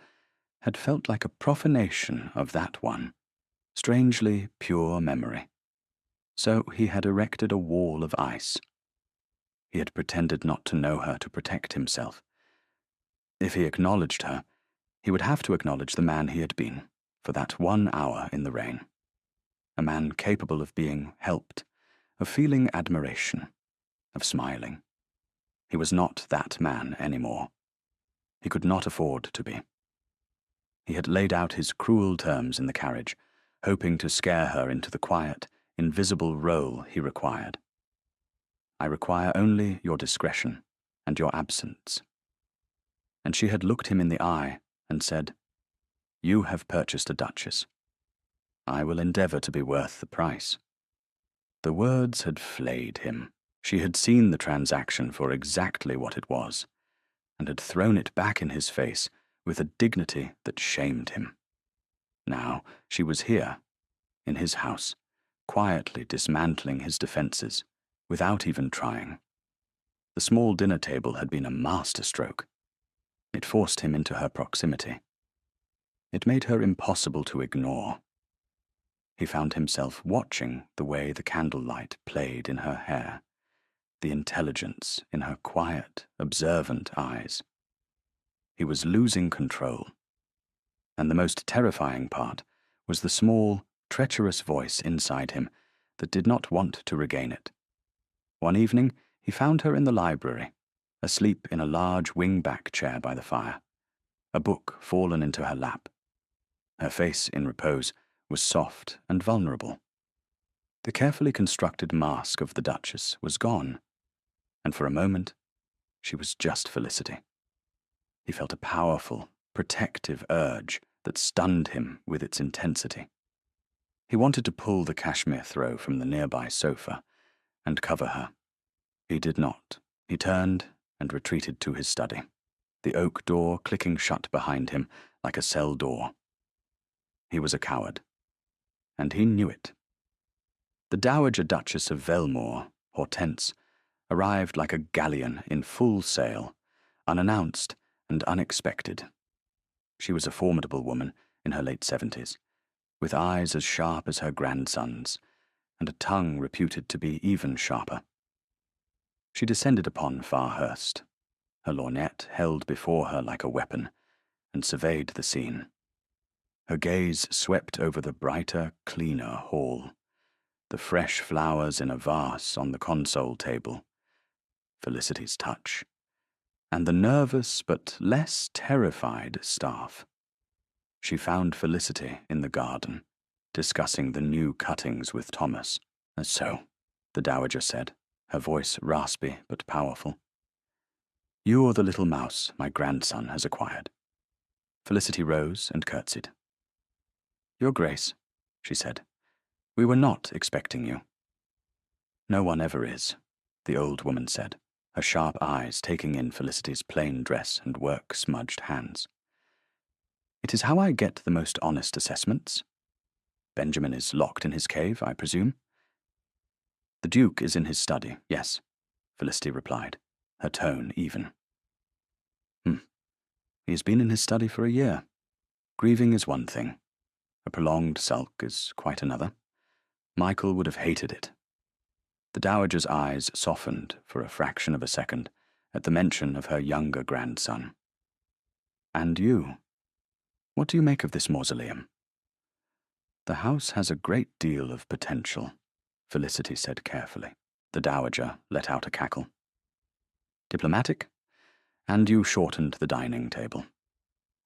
had felt like a profanation of that one, strangely pure memory. So he had erected a wall of ice. He had pretended not to know her to protect himself. If he acknowledged her, he would have to acknowledge the man he had been for that 1 hour in the rain. A man capable of being helped, of feeling admiration, of smiling. He was not that man anymore. He could not afford to be. He had laid out his cruel terms in the carriage, hoping to scare her into the quiet, invisible role he required. I require only your discretion and your absence. And she had looked him in the eye and said, "You have purchased a duchess. I will endeavor to be worth the price." The words had flayed him. She had seen the transaction for exactly what it was, and had thrown it back in his face with a dignity that shamed him. Now she was here, in his house, quietly dismantling his defenses, without even trying. The small dinner table had been a masterstroke. It forced him into her proximity. It made her impossible to ignore. He found himself watching the way the candlelight played in her hair, the intelligence in her quiet, observant eyes. He was losing control. And the most terrifying part was the small, treacherous voice inside him that did not want to regain it. One evening, he found her in the library, asleep in a large wing-back chair by the fire, a book fallen into her lap. Her face in repose was soft and vulnerable. The carefully constructed mask of the Duchess was gone, and for a moment, she was just Felicity. He felt a powerful, protective urge that stunned him with its intensity. He wanted to pull the cashmere throw from the nearby sofa and cover her. He did not. He turned and retreated to his study, the oak door clicking shut behind him like a cell door. He was a coward, and he knew it. The Dowager Duchess of Velmore, Hortense, arrived like a galleon in full sail, unannounced and unexpected. She was a formidable woman in her late 70s, with eyes as sharp as her grandson's, and a tongue reputed to be even sharper. She descended upon Farhurst, her lorgnette held before her like a weapon, and surveyed the scene. Her gaze swept over the brighter, cleaner hall, the fresh flowers in a vase on the console table, Felicity's touch, and the nervous but less terrified staff. She found Felicity in the garden, discussing the new cuttings with Thomas. "So," the Dowager said, her voice raspy but powerful. "You're the little mouse my grandson has acquired. Felicity rose and curtsied. "Your Grace," she said, "we were not expecting you." "No one ever is," the old woman said, her sharp eyes taking in Felicity's plain dress and work-smudged hands. "It is how I get the most honest assessments. Benjamin is locked in his cave, I presume?" "The Duke is in his study, yes," Felicity replied, her tone even. He has been in his study for a year. Grieving is one thing. A prolonged sulk is quite another. Michael would have hated it. The dowager's eyes softened for a fraction of a second at the mention of her younger grandson. "And you? What do you make of this mausoleum?" "The house has a great deal of potential," Felicity said carefully. The dowager let out a cackle. "Diplomatic? And you shortened the dining table.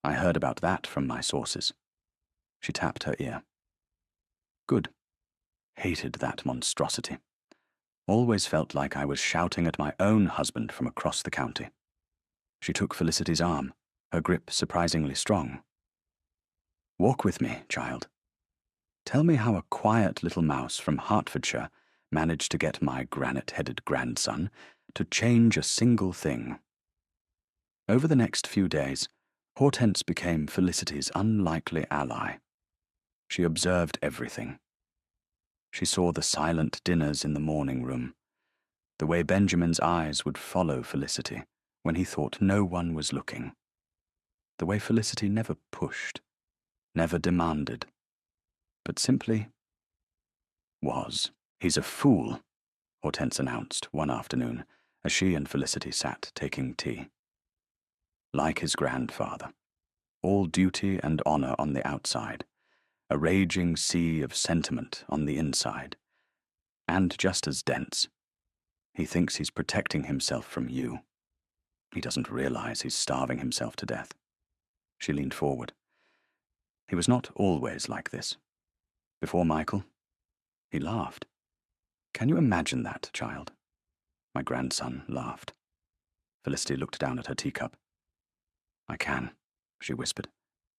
I heard about that from my sources." She tapped her ear. "Good. Hated that monstrosity. Always felt like I was shouting at my own husband from across the county." She took Felicity's arm, her grip surprisingly strong. "Walk with me, child. Tell me how a quiet little mouse from Hertfordshire managed to get my granite-headed grandson to change a single thing." Over the next few days, Hortense became Felicity's unlikely ally. She observed everything. She saw the silent dinners in the morning room, the way Benjamin's eyes would follow Felicity when he thought no one was looking, the way Felicity never pushed, never demanded, but simply was. "He's a fool," Hortense announced one afternoon as she and Felicity sat taking tea. "Like his grandfather, all duty and honor on the outside, a raging sea of sentiment on the inside, and just as dense. He thinks he's protecting himself from you. He doesn't realize he's starving himself to death." She leaned forward. "He was not always like this. Before Michael." He laughed. "Can you imagine that, child?" My grandson laughed. Felicity looked down at her teacup. "I can," she whispered,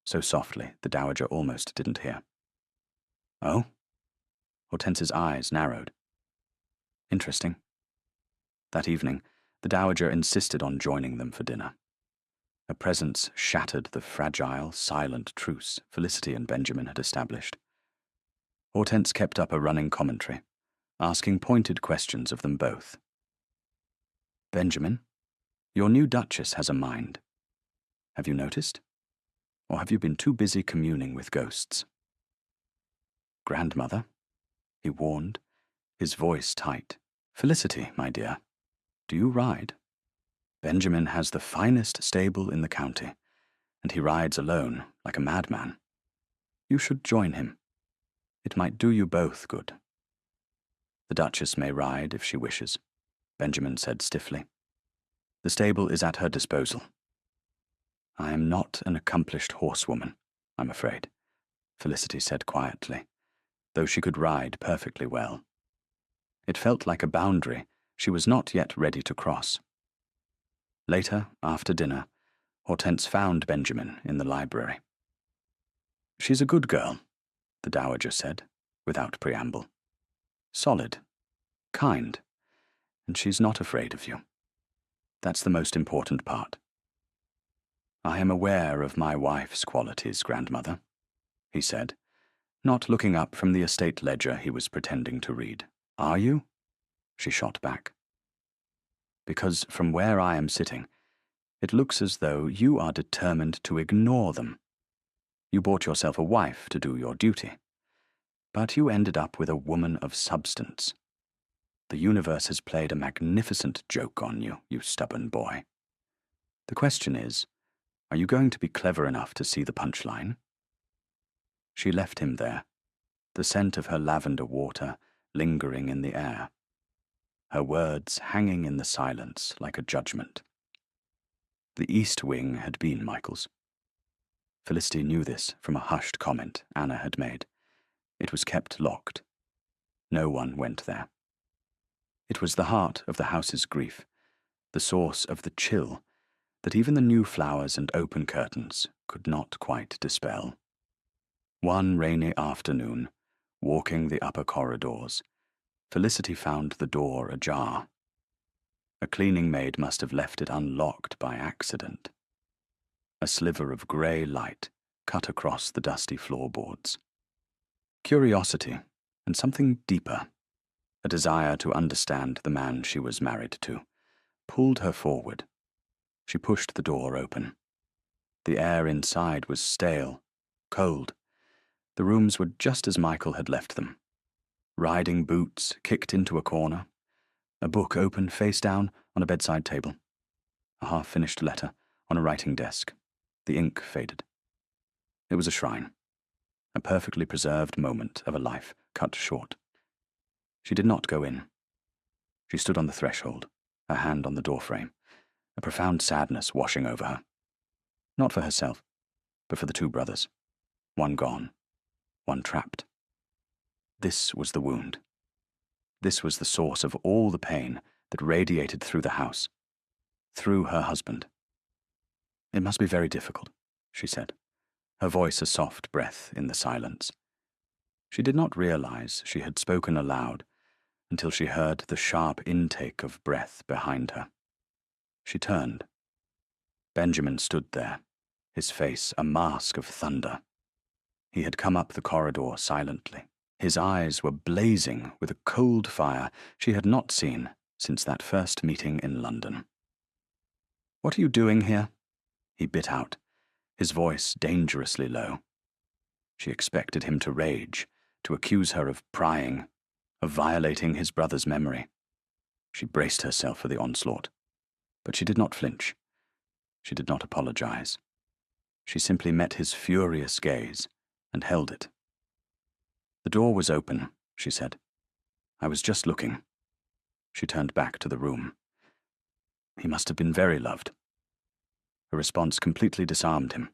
so softly the dowager almost didn't hear. "Oh?" Hortense's eyes narrowed. "Interesting." That evening, the dowager insisted on joining them for dinner. Her presence shattered the fragile, silent truce Felicity and Benjamin had established. Hortense kept up a running commentary, asking pointed questions of them both. "Benjamin, your new Duchess has a mind. Have you noticed? Or have you been too busy communing with ghosts?" "Grandmother," he warned, his voice tight. "Felicity, my dear, do you ride? Benjamin has the finest stable in the county, and he rides alone, like a madman. You should join him. It might do you both good." "The Duchess may ride if she wishes," Benjamin said stiffly. "The stable is at her disposal." "I am not an accomplished horsewoman, I'm afraid," Felicity said quietly, though she could ride perfectly well. It felt like a boundary she was not yet ready to cross. Later, after dinner, Hortense found Benjamin in the library. "She's a good girl," the dowager said, without preamble. "Solid, kind, and she's not afraid of you. That's the most important part." "I am aware of my wife's qualities, grandmother," he said, not looking up from the estate ledger he was pretending to read. "Are you?" she shot back. "Because from where I am sitting, it looks as though you are determined to ignore them. You bought yourself a wife to do your duty, but you ended up with a woman of substance. The universe has played a magnificent joke on you, you stubborn boy. The question is, are you going to be clever enough to see the punchline?" She left him there, the scent of her lavender water lingering in the air, her words hanging in the silence like a judgment. The east wing had been Michael's. Felicity knew this from a hushed comment Anna had made. It was kept locked. No one went there. It was the heart of the house's grief, the source of the chill that even the new flowers and open curtains could not quite dispel. One rainy afternoon, walking the upper corridors, Felicity found the door ajar. A cleaning maid must have left it unlocked by accident. A sliver of grey light cut across the dusty floorboards. Curiosity, and something deeper, a desire to understand the man she was married to, pulled her forward. She pushed the door open. The air inside was stale, cold. The rooms were just as Michael had left them. Riding boots kicked into a corner, a book open face down on a bedside table, a half-finished letter on a writing desk. The ink faded. It was a shrine, a perfectly preserved moment of a life cut short. She did not go in. She stood on the threshold, her hand on the doorframe, a profound sadness washing over her. Not for herself, but for the two brothers. One gone, one trapped. This was the wound. This was the source of all the pain that radiated through the house, through her husband. It must be very difficult, she said, her voice a soft breath in the silence. She did not realize she had spoken aloud until she heard the sharp intake of breath behind her. She turned. Benjamin stood there, his face a mask of thunder. He had come up the corridor silently. His eyes were blazing with a cold fire she had not seen since that first meeting in London. "What are you doing here?" he bit out, his voice dangerously low. She expected him to rage, to accuse her of prying, of violating his brother's memory. She braced herself for the onslaught, but she did not flinch. She did not apologize. She simply met his furious gaze and held it. "The door was open," she said. "I was just looking." She turned back to the room. He must have been very loved. Her response completely disarmed him.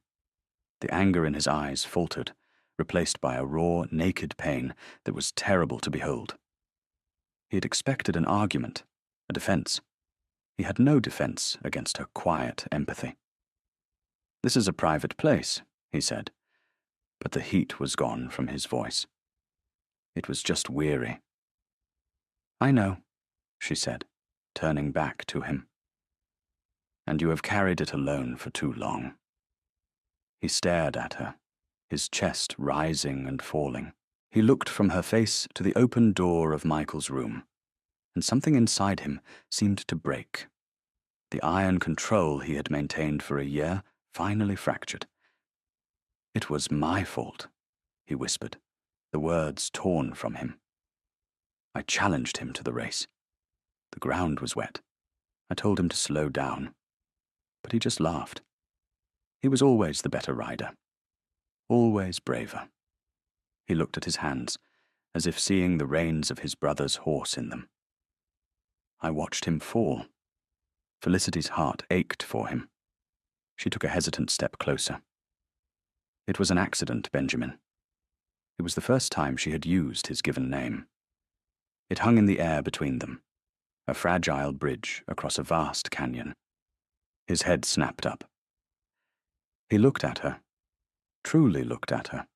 The anger in his eyes faltered, replaced by a raw, naked pain that was terrible to behold. He had expected an argument, a defense. He had no defense against her quiet empathy. "This is a private place," he said, but the heat was gone from his voice. It was just weary. "I know," she said, turning back to him. "And you have carried it alone for too long." He stared at her, his chest rising and falling. He looked from her face to the open door of Michael's room, and something inside him seemed to break. The iron control he had maintained for a year finally fractured. "It was my fault," he whispered, the words torn from him. "I challenged him to the race. The ground was wet. I told him to slow down, but he just laughed. He was always the better rider, always braver." He looked at his hands, as if seeing the reins of his brother's horse in them. "I watched him fall." Felicity's heart ached for him. She took a hesitant step closer. "It was an accident, Benjamin." It was the first time she had used his given name. It hung in the air between them, a fragile bridge across a vast canyon. His head snapped up. He looked at her, truly looked at her,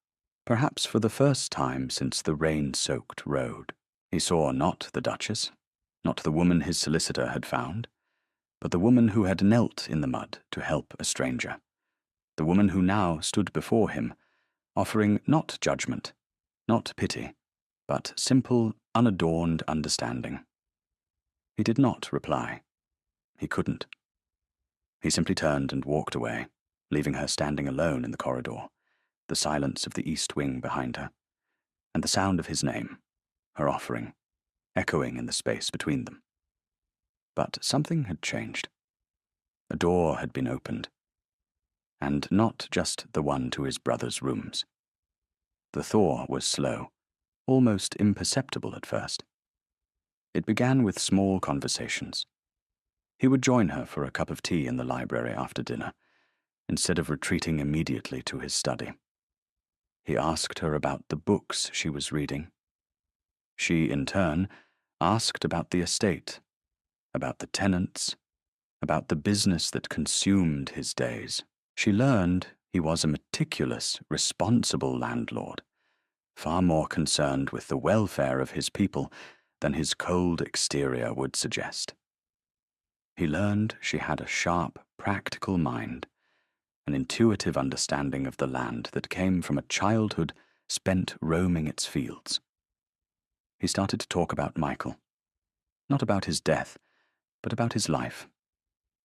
perhaps for the first time since the rain-soaked road. He saw not the Duchess, not the woman his solicitor had found, but the woman who had knelt in the mud to help a stranger, the woman who now stood before him, offering not judgment, not pity, but simple, unadorned understanding. He did not reply. He couldn't. He simply turned and walked away, leaving her standing alone in the corridor, the silence of the east wing behind her, and the sound of his name, her offering, echoing in the space between them. But something had changed. A door had been opened, and not just the one to his brother's rooms. The thaw was slow, almost imperceptible at first. It began with small conversations. He would join her for a cup of tea in the library after dinner, instead of retreating immediately to his study. He asked her about the books she was reading. She, in turn, asked about the estate, about the tenants, about the business that consumed his days. She learned He was a meticulous, responsible landlord, far more concerned with the welfare of his people than his cold exterior would suggest. He learned she had a sharp, practical mind, an intuitive understanding of the land that came from a childhood spent roaming its fields. He started to talk about Michael. Not about his death, but about his life.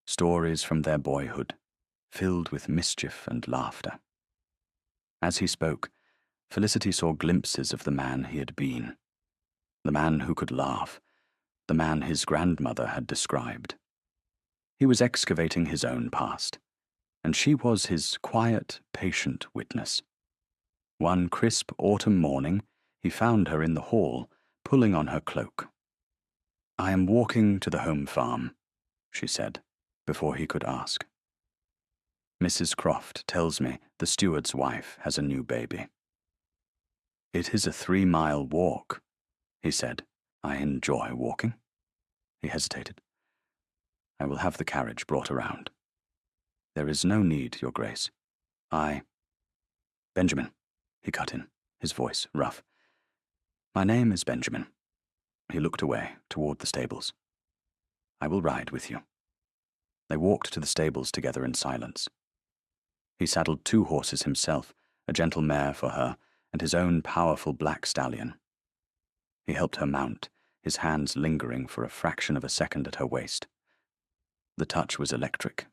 Stories from their boyhood, filled with mischief and laughter. As he spoke, Felicity saw glimpses of the man he had been. The man who could laugh, the man his grandmother had described. He was excavating his own past, and she was his quiet, patient witness. One crisp autumn morning, he found her in the hall, pulling on her cloak. "I am walking to the home farm," she said, before he could ask. "Mrs. Croft tells me the steward's wife has a new baby." "It is a 3-mile walk," he said. "I enjoy walking." He hesitated. "I will have the carriage brought around." "There is no need, Your Grace. Benjamin," he cut in, his voice rough. "My name is Benjamin." He looked away, toward the stables. "I will ride with you." They walked to the stables together in silence. He saddled 2 horses himself, a gentle mare for her, and his own powerful black stallion. He helped her mount, his hands lingering for a fraction of a second at her waist. The touch was electric.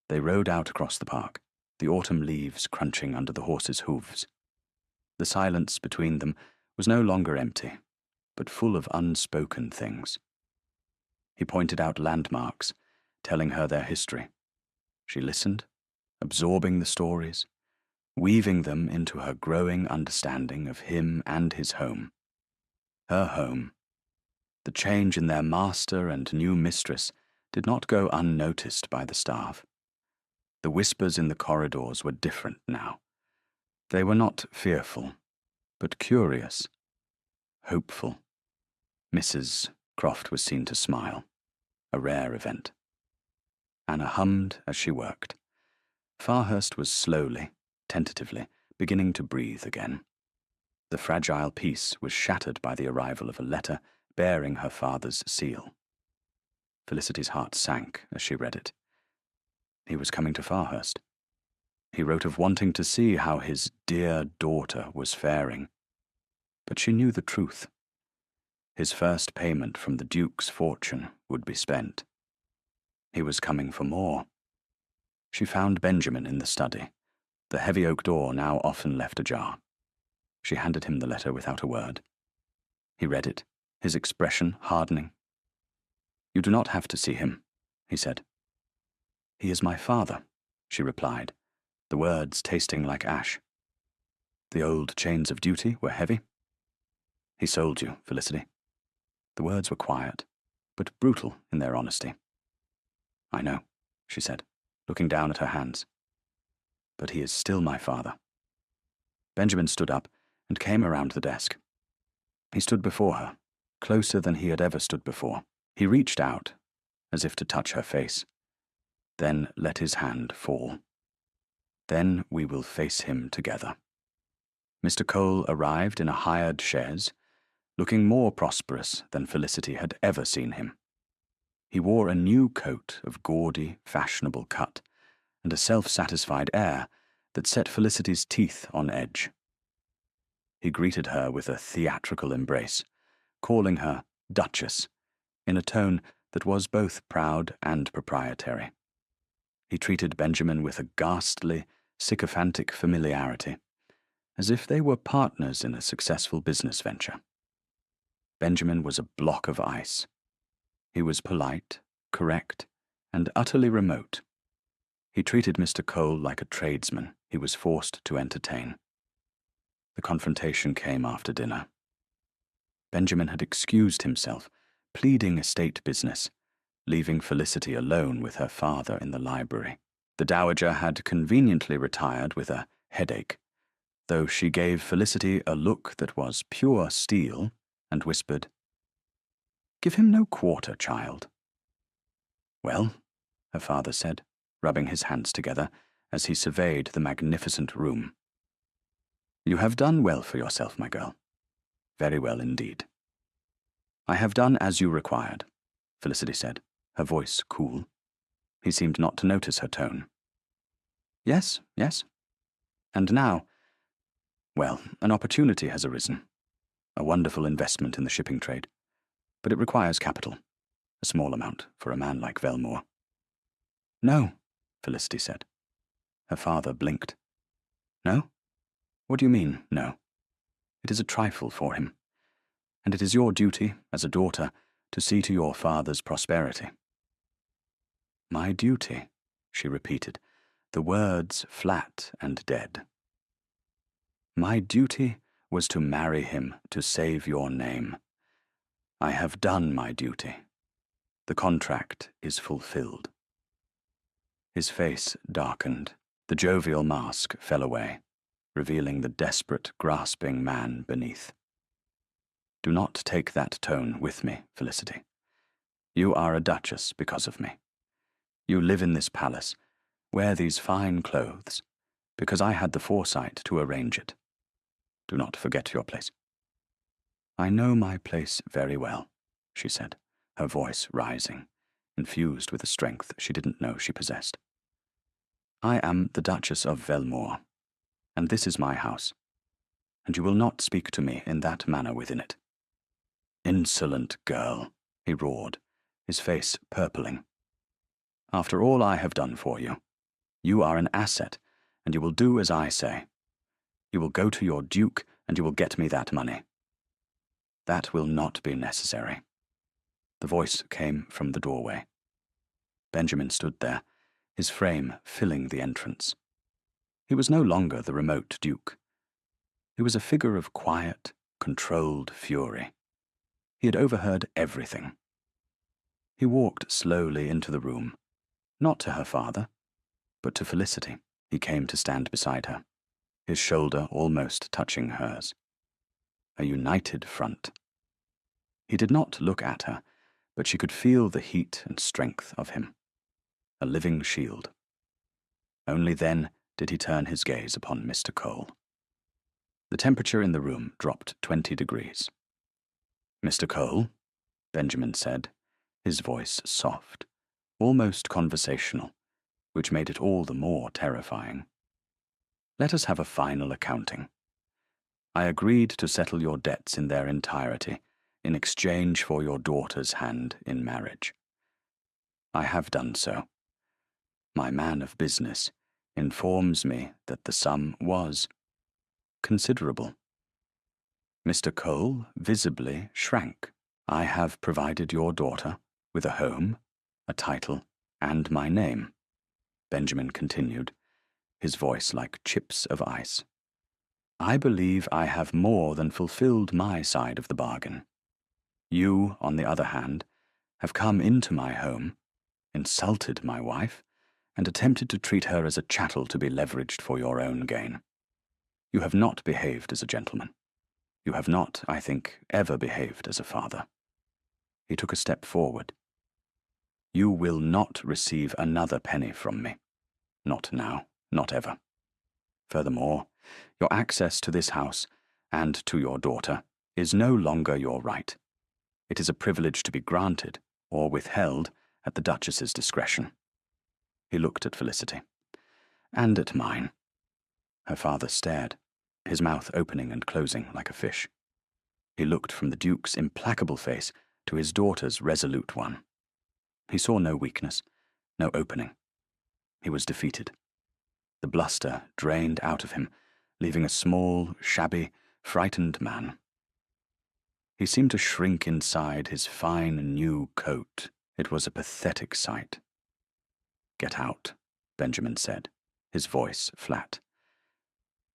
They rode out across the park, the autumn leaves crunching under the horses' hooves. The silence between them was no longer empty, but full of unspoken things. He pointed out landmarks, telling her their history. She listened, absorbing the stories, weaving them into her growing understanding of him and his home. Her home. The change in their master and new mistress did not go unnoticed by the staff. The whispers in the corridors were different now. They were not fearful, but curious, hopeful. Mrs. Croft was seen to smile, a rare event. Anna hummed as she worked. Farhurst was slowly, tentatively, beginning to breathe again. The fragile peace was shattered by the arrival of a letter bearing her father's seal. Felicity's heart sank as she read it. He was coming to Farhurst. He wrote of wanting to see how his dear daughter was faring. But she knew the truth. His first payment from the Duke's fortune would be spent. He was coming for more. She found Benjamin in the study, the heavy oak door now often left ajar. She handed him the letter without a word. He read it, his expression hardening. "You do not have to see him," he said. "He is my father," she replied, the words tasting like ash. The old chains of duty were heavy. "He sold you, Felicity." The words were quiet, but brutal in their honesty. "I know," she said, looking down at her hands. "But he is still my father." Benjamin stood up and came around the desk. He stood before her, closer than he had ever stood before. He reached out, as if to touch her face, then let his hand fall. "Then we will face him together." Mr. Cole arrived in a hired chaise, looking more prosperous than Felicity had ever seen him. He wore a new coat of gaudy, fashionable cut, and a self-satisfied air that set Felicity's teeth on edge. He greeted her with a theatrical embrace, calling her Duchess, in a tone that was both proud and proprietary. He treated Benjamin with a ghastly, sycophantic familiarity, as if they were partners in a successful business venture. Benjamin was a block of ice. He was polite, correct, and utterly remote. He treated Mr. Cole like a tradesman he was forced to entertain. The confrontation came after dinner. Benjamin had excused himself, pleading estate business, leaving Felicity alone with her father in the library. The dowager had conveniently retired with a headache, though she gave Felicity a look that was pure steel and whispered, "Give him no quarter, child." "Well," her father said, rubbing his hands together as he surveyed the magnificent room. "You have done well for yourself, my girl. Very well indeed." "I have done as you required," Felicity said, her voice cool. He seemed not to notice her tone. "Yes, yes. And now, well, an opportunity has arisen. A wonderful investment in the shipping trade. But it requires capital. A small amount for a man like Velmore." "No," Felicity said. Her father blinked. "No? What do you mean, no? It is a trifle for him, and it is your duty, as a daughter, to see to your father's prosperity." "My duty," she repeated, the words flat and dead. "My duty was to marry him to save your name. I have done my duty. The contract is fulfilled." His face darkened. The jovial mask fell away, revealing the desperate, grasping man beneath. "Do not take that tone with me, Felicity. You are a duchess because of me. You live in this palace, wear these fine clothes, because I had the foresight to arrange it. Do not forget your place." "I know my place very well," she said, her voice rising, infused with a strength she didn't know she possessed. "I am the Duchess of Velmore, and this is my house, and you will not speak to me in that manner within it." "Insolent girl," he roared, his face purpling. "After all I have done for you, you are an asset, and you will do as I say. You will go to your duke, and you will get me that money." "That will not be necessary." The voice came from the doorway. Benjamin stood there, his frame filling the entrance. He was no longer the remote duke. He was a figure of quiet, controlled fury. He had overheard everything. He walked slowly into the room, not to her father, but to Felicity. He came to stand beside her, his shoulder almost touching hers. A united front. He did not look at her, but she could feel the heat and strength of him. A living shield. Only then did he turn his gaze upon Mr. Cole. The temperature in the room dropped 20 degrees. "Mr. Cole," Benjamin said, his voice soft, almost conversational, which made it all the more terrifying. "Let us have a final accounting. I agreed to settle your debts in their entirety in exchange for your daughter's hand in marriage. I have done so. My man of business informs me that the sum was considerable." Mr. Cole visibly shrank. "I have provided your daughter with a home, a title, and my name," Benjamin continued, his voice like chips of ice. "I believe I have more than fulfilled my side of the bargain. You, on the other hand, have come into my home, insulted my wife, and attempted to treat her as a chattel to be leveraged for your own gain. You have not behaved as a gentleman. You have not, I think, ever behaved as a father." He took a step forward. "You will not receive another penny from me. Not now, not ever. Furthermore, your access to this house, and to your daughter, is no longer your right. It is a privilege to be granted, or withheld, at the Duchess's discretion." He looked at Felicity. "And at mine." Her father stared, his mouth opening and closing like a fish. He looked from the Duke's implacable face to his daughter's resolute one. He saw no weakness, no opening. He was defeated. The bluster drained out of him, leaving a small, shabby, frightened man. He seemed to shrink inside his fine new coat. It was a pathetic sight. "Get out," Benjamin said, his voice flat.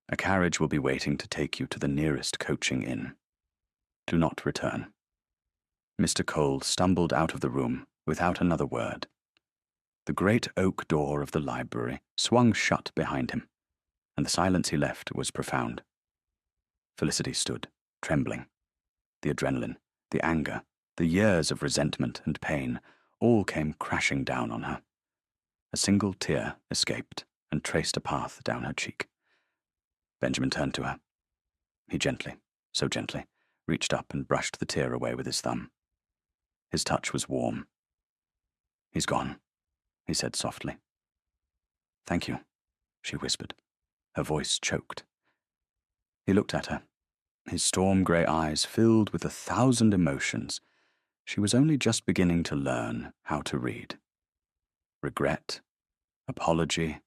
"A carriage will be waiting to take you to the nearest coaching inn. Do not return." Mr. Cole stumbled out of the room without another word. The great oak door of the library swung shut behind him, and the silence he left was profound. Felicity stood, trembling. The adrenaline, the anger, the years of resentment and pain all came crashing down on her. A single tear escaped and traced a path down her cheek. Benjamin turned to her. He gently, so gently, reached up and brushed the tear away with his thumb. His touch was warm. "He's gone," he said softly. "Thank you," she whispered. Her voice choked. He looked at her, his storm-grey eyes filled with 1,000 emotions she was only just beginning to learn how to read. Regret, apology,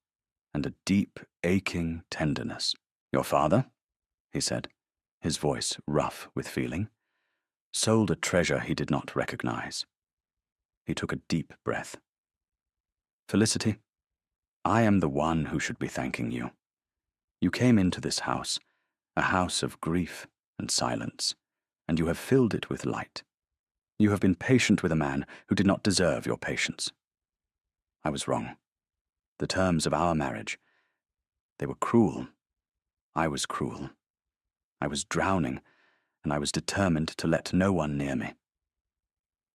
and a deep, aching tenderness. "Your father," he said, his voice rough with feeling, sold a treasure he did not recognize. He took a deep breath. "Felicity, I am the one who should be thanking you. You came into this house, a house of grief and silence, and you have filled it with light. You have been patient with a man who did not deserve your patience. I was wrong. The terms of our marriage, they were cruel. I was cruel. I was drowning, and I was determined to let no one near me."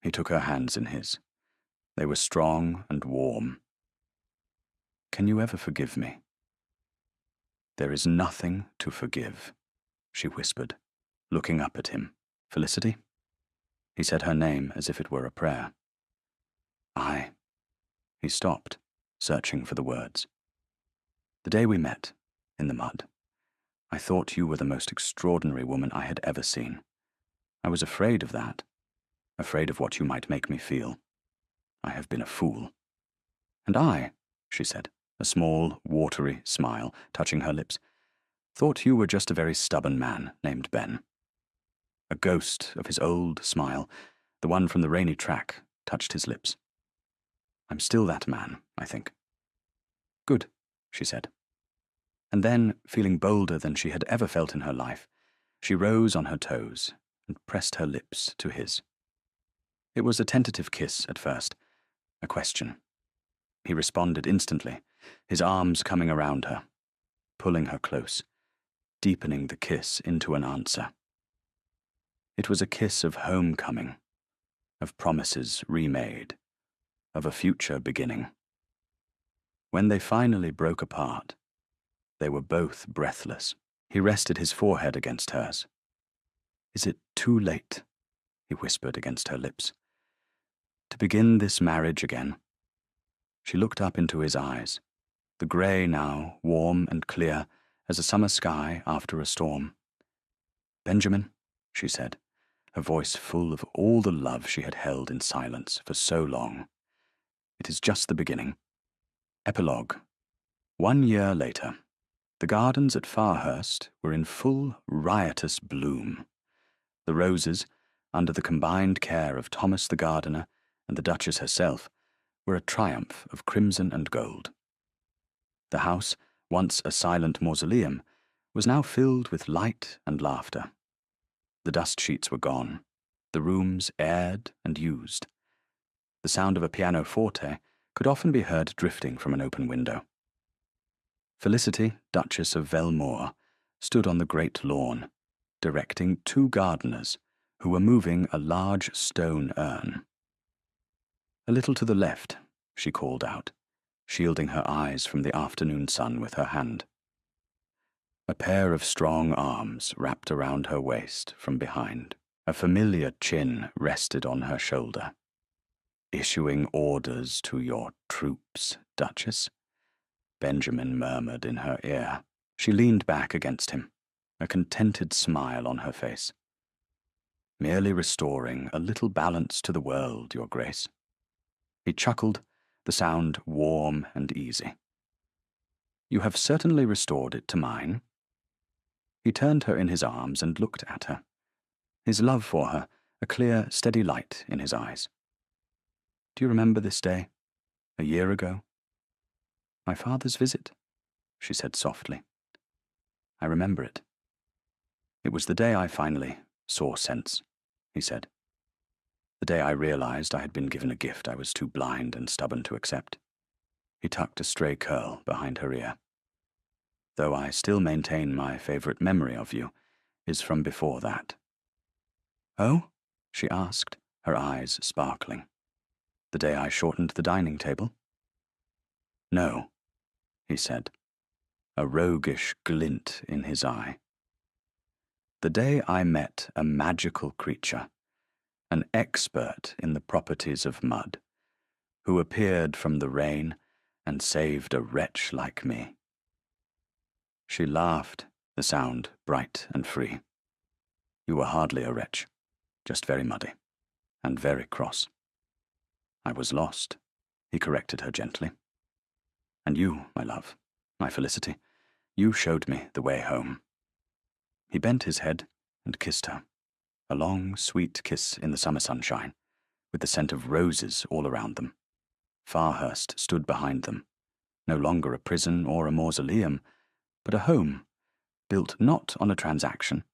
He took her hands in his. They were strong and warm. "Can you ever forgive me?" "There is nothing to forgive," she whispered, looking up at him. "Felicity?" He said her name as if it were a prayer. "I." He stopped, searching for the words. "The day we met, in the mud, I thought you were the most extraordinary woman I had ever seen. I was afraid of that, afraid of what you might make me feel. I have been a fool." "And I," she said, a small, watery smile touching her lips, "thought you were just a very stubborn man named Ben." A ghost of his old smile, the one from the rainy track, touched his lips. "I'm still that man, I think." "Good," she said. And then, feeling bolder than she had ever felt in her life, she rose on her toes and pressed her lips to his. It was a tentative kiss at first, a question. He responded instantly, his arms coming around her, pulling her close, deepening the kiss into an answer. It was a kiss of homecoming, of promises remade, of a future beginning. When they finally broke apart, they were both breathless. He rested his forehead against hers. "Is it too late," he whispered against her lips, "to begin this marriage again?" She looked up into his eyes, the grey now warm and clear as a summer sky after a storm. "Benjamin," she said, her voice full of all the love she had held in silence for so long, "it is just the beginning." Epilogue. 1 year later. The gardens at Farhurst were in full riotous bloom. The roses, under the combined care of Thomas the gardener and the Duchess herself, were a triumph of crimson and gold. The house, once a silent mausoleum, was now filled with light and laughter. The dust sheets were gone, the rooms aired and used. The sound of a pianoforte could often be heard drifting from an open window. Felicity, Duchess of Velmore, stood on the great lawn, directing 2 gardeners who were moving a large stone urn. "A little to the left," she called out, shielding her eyes from the afternoon sun with her hand. A pair of strong arms wrapped around her waist from behind. A familiar chin rested on her shoulder. "Issuing orders to your troops, Duchess?" Benjamin murmured in her ear. She leaned back against him, a contented smile on her face. "Merely restoring a little balance to the world, Your Grace." He chuckled, the sound warm and easy. "You have certainly restored it to mine." He turned her in his arms and looked at her, his love for her a clear, steady light in his eyes. "Do you remember this day, a year ago?" "My father's visit," she said softly. "I remember it. It was the day I finally saw sense," he said. "The day I realized I had been given a gift I was too blind and stubborn to accept." He tucked a stray curl behind her ear. "Though I still maintain my favorite memory of you is from before that." "Oh?" she asked, her eyes sparkling. "The day I shortened the dining table?" "No," he said, a roguish glint in his eye. The day I met a magical creature, an expert in the properties of mud, who appeared from the rain and saved a wretch like me. She laughed, the sound bright and free. You were hardly a wretch, just very muddy, and very cross. I was lost, he corrected her gently. And you, my love, my Felicity, you showed me the way home. He bent his head and kissed her, a long, sweet kiss in the summer sunshine, with the scent of roses all around them. Farhurst stood behind them, no longer a prison or a mausoleum, but a home, built not on a transaction,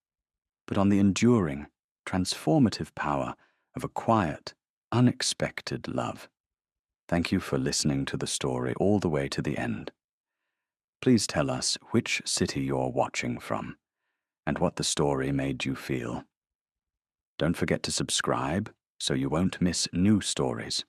but on the enduring, transformative power of a quiet, unexpected love. Thank you for listening to the story all the way to the end. Please tell us which city you're watching from, and what the story made you feel. Don't forget to subscribe so you won't miss new stories.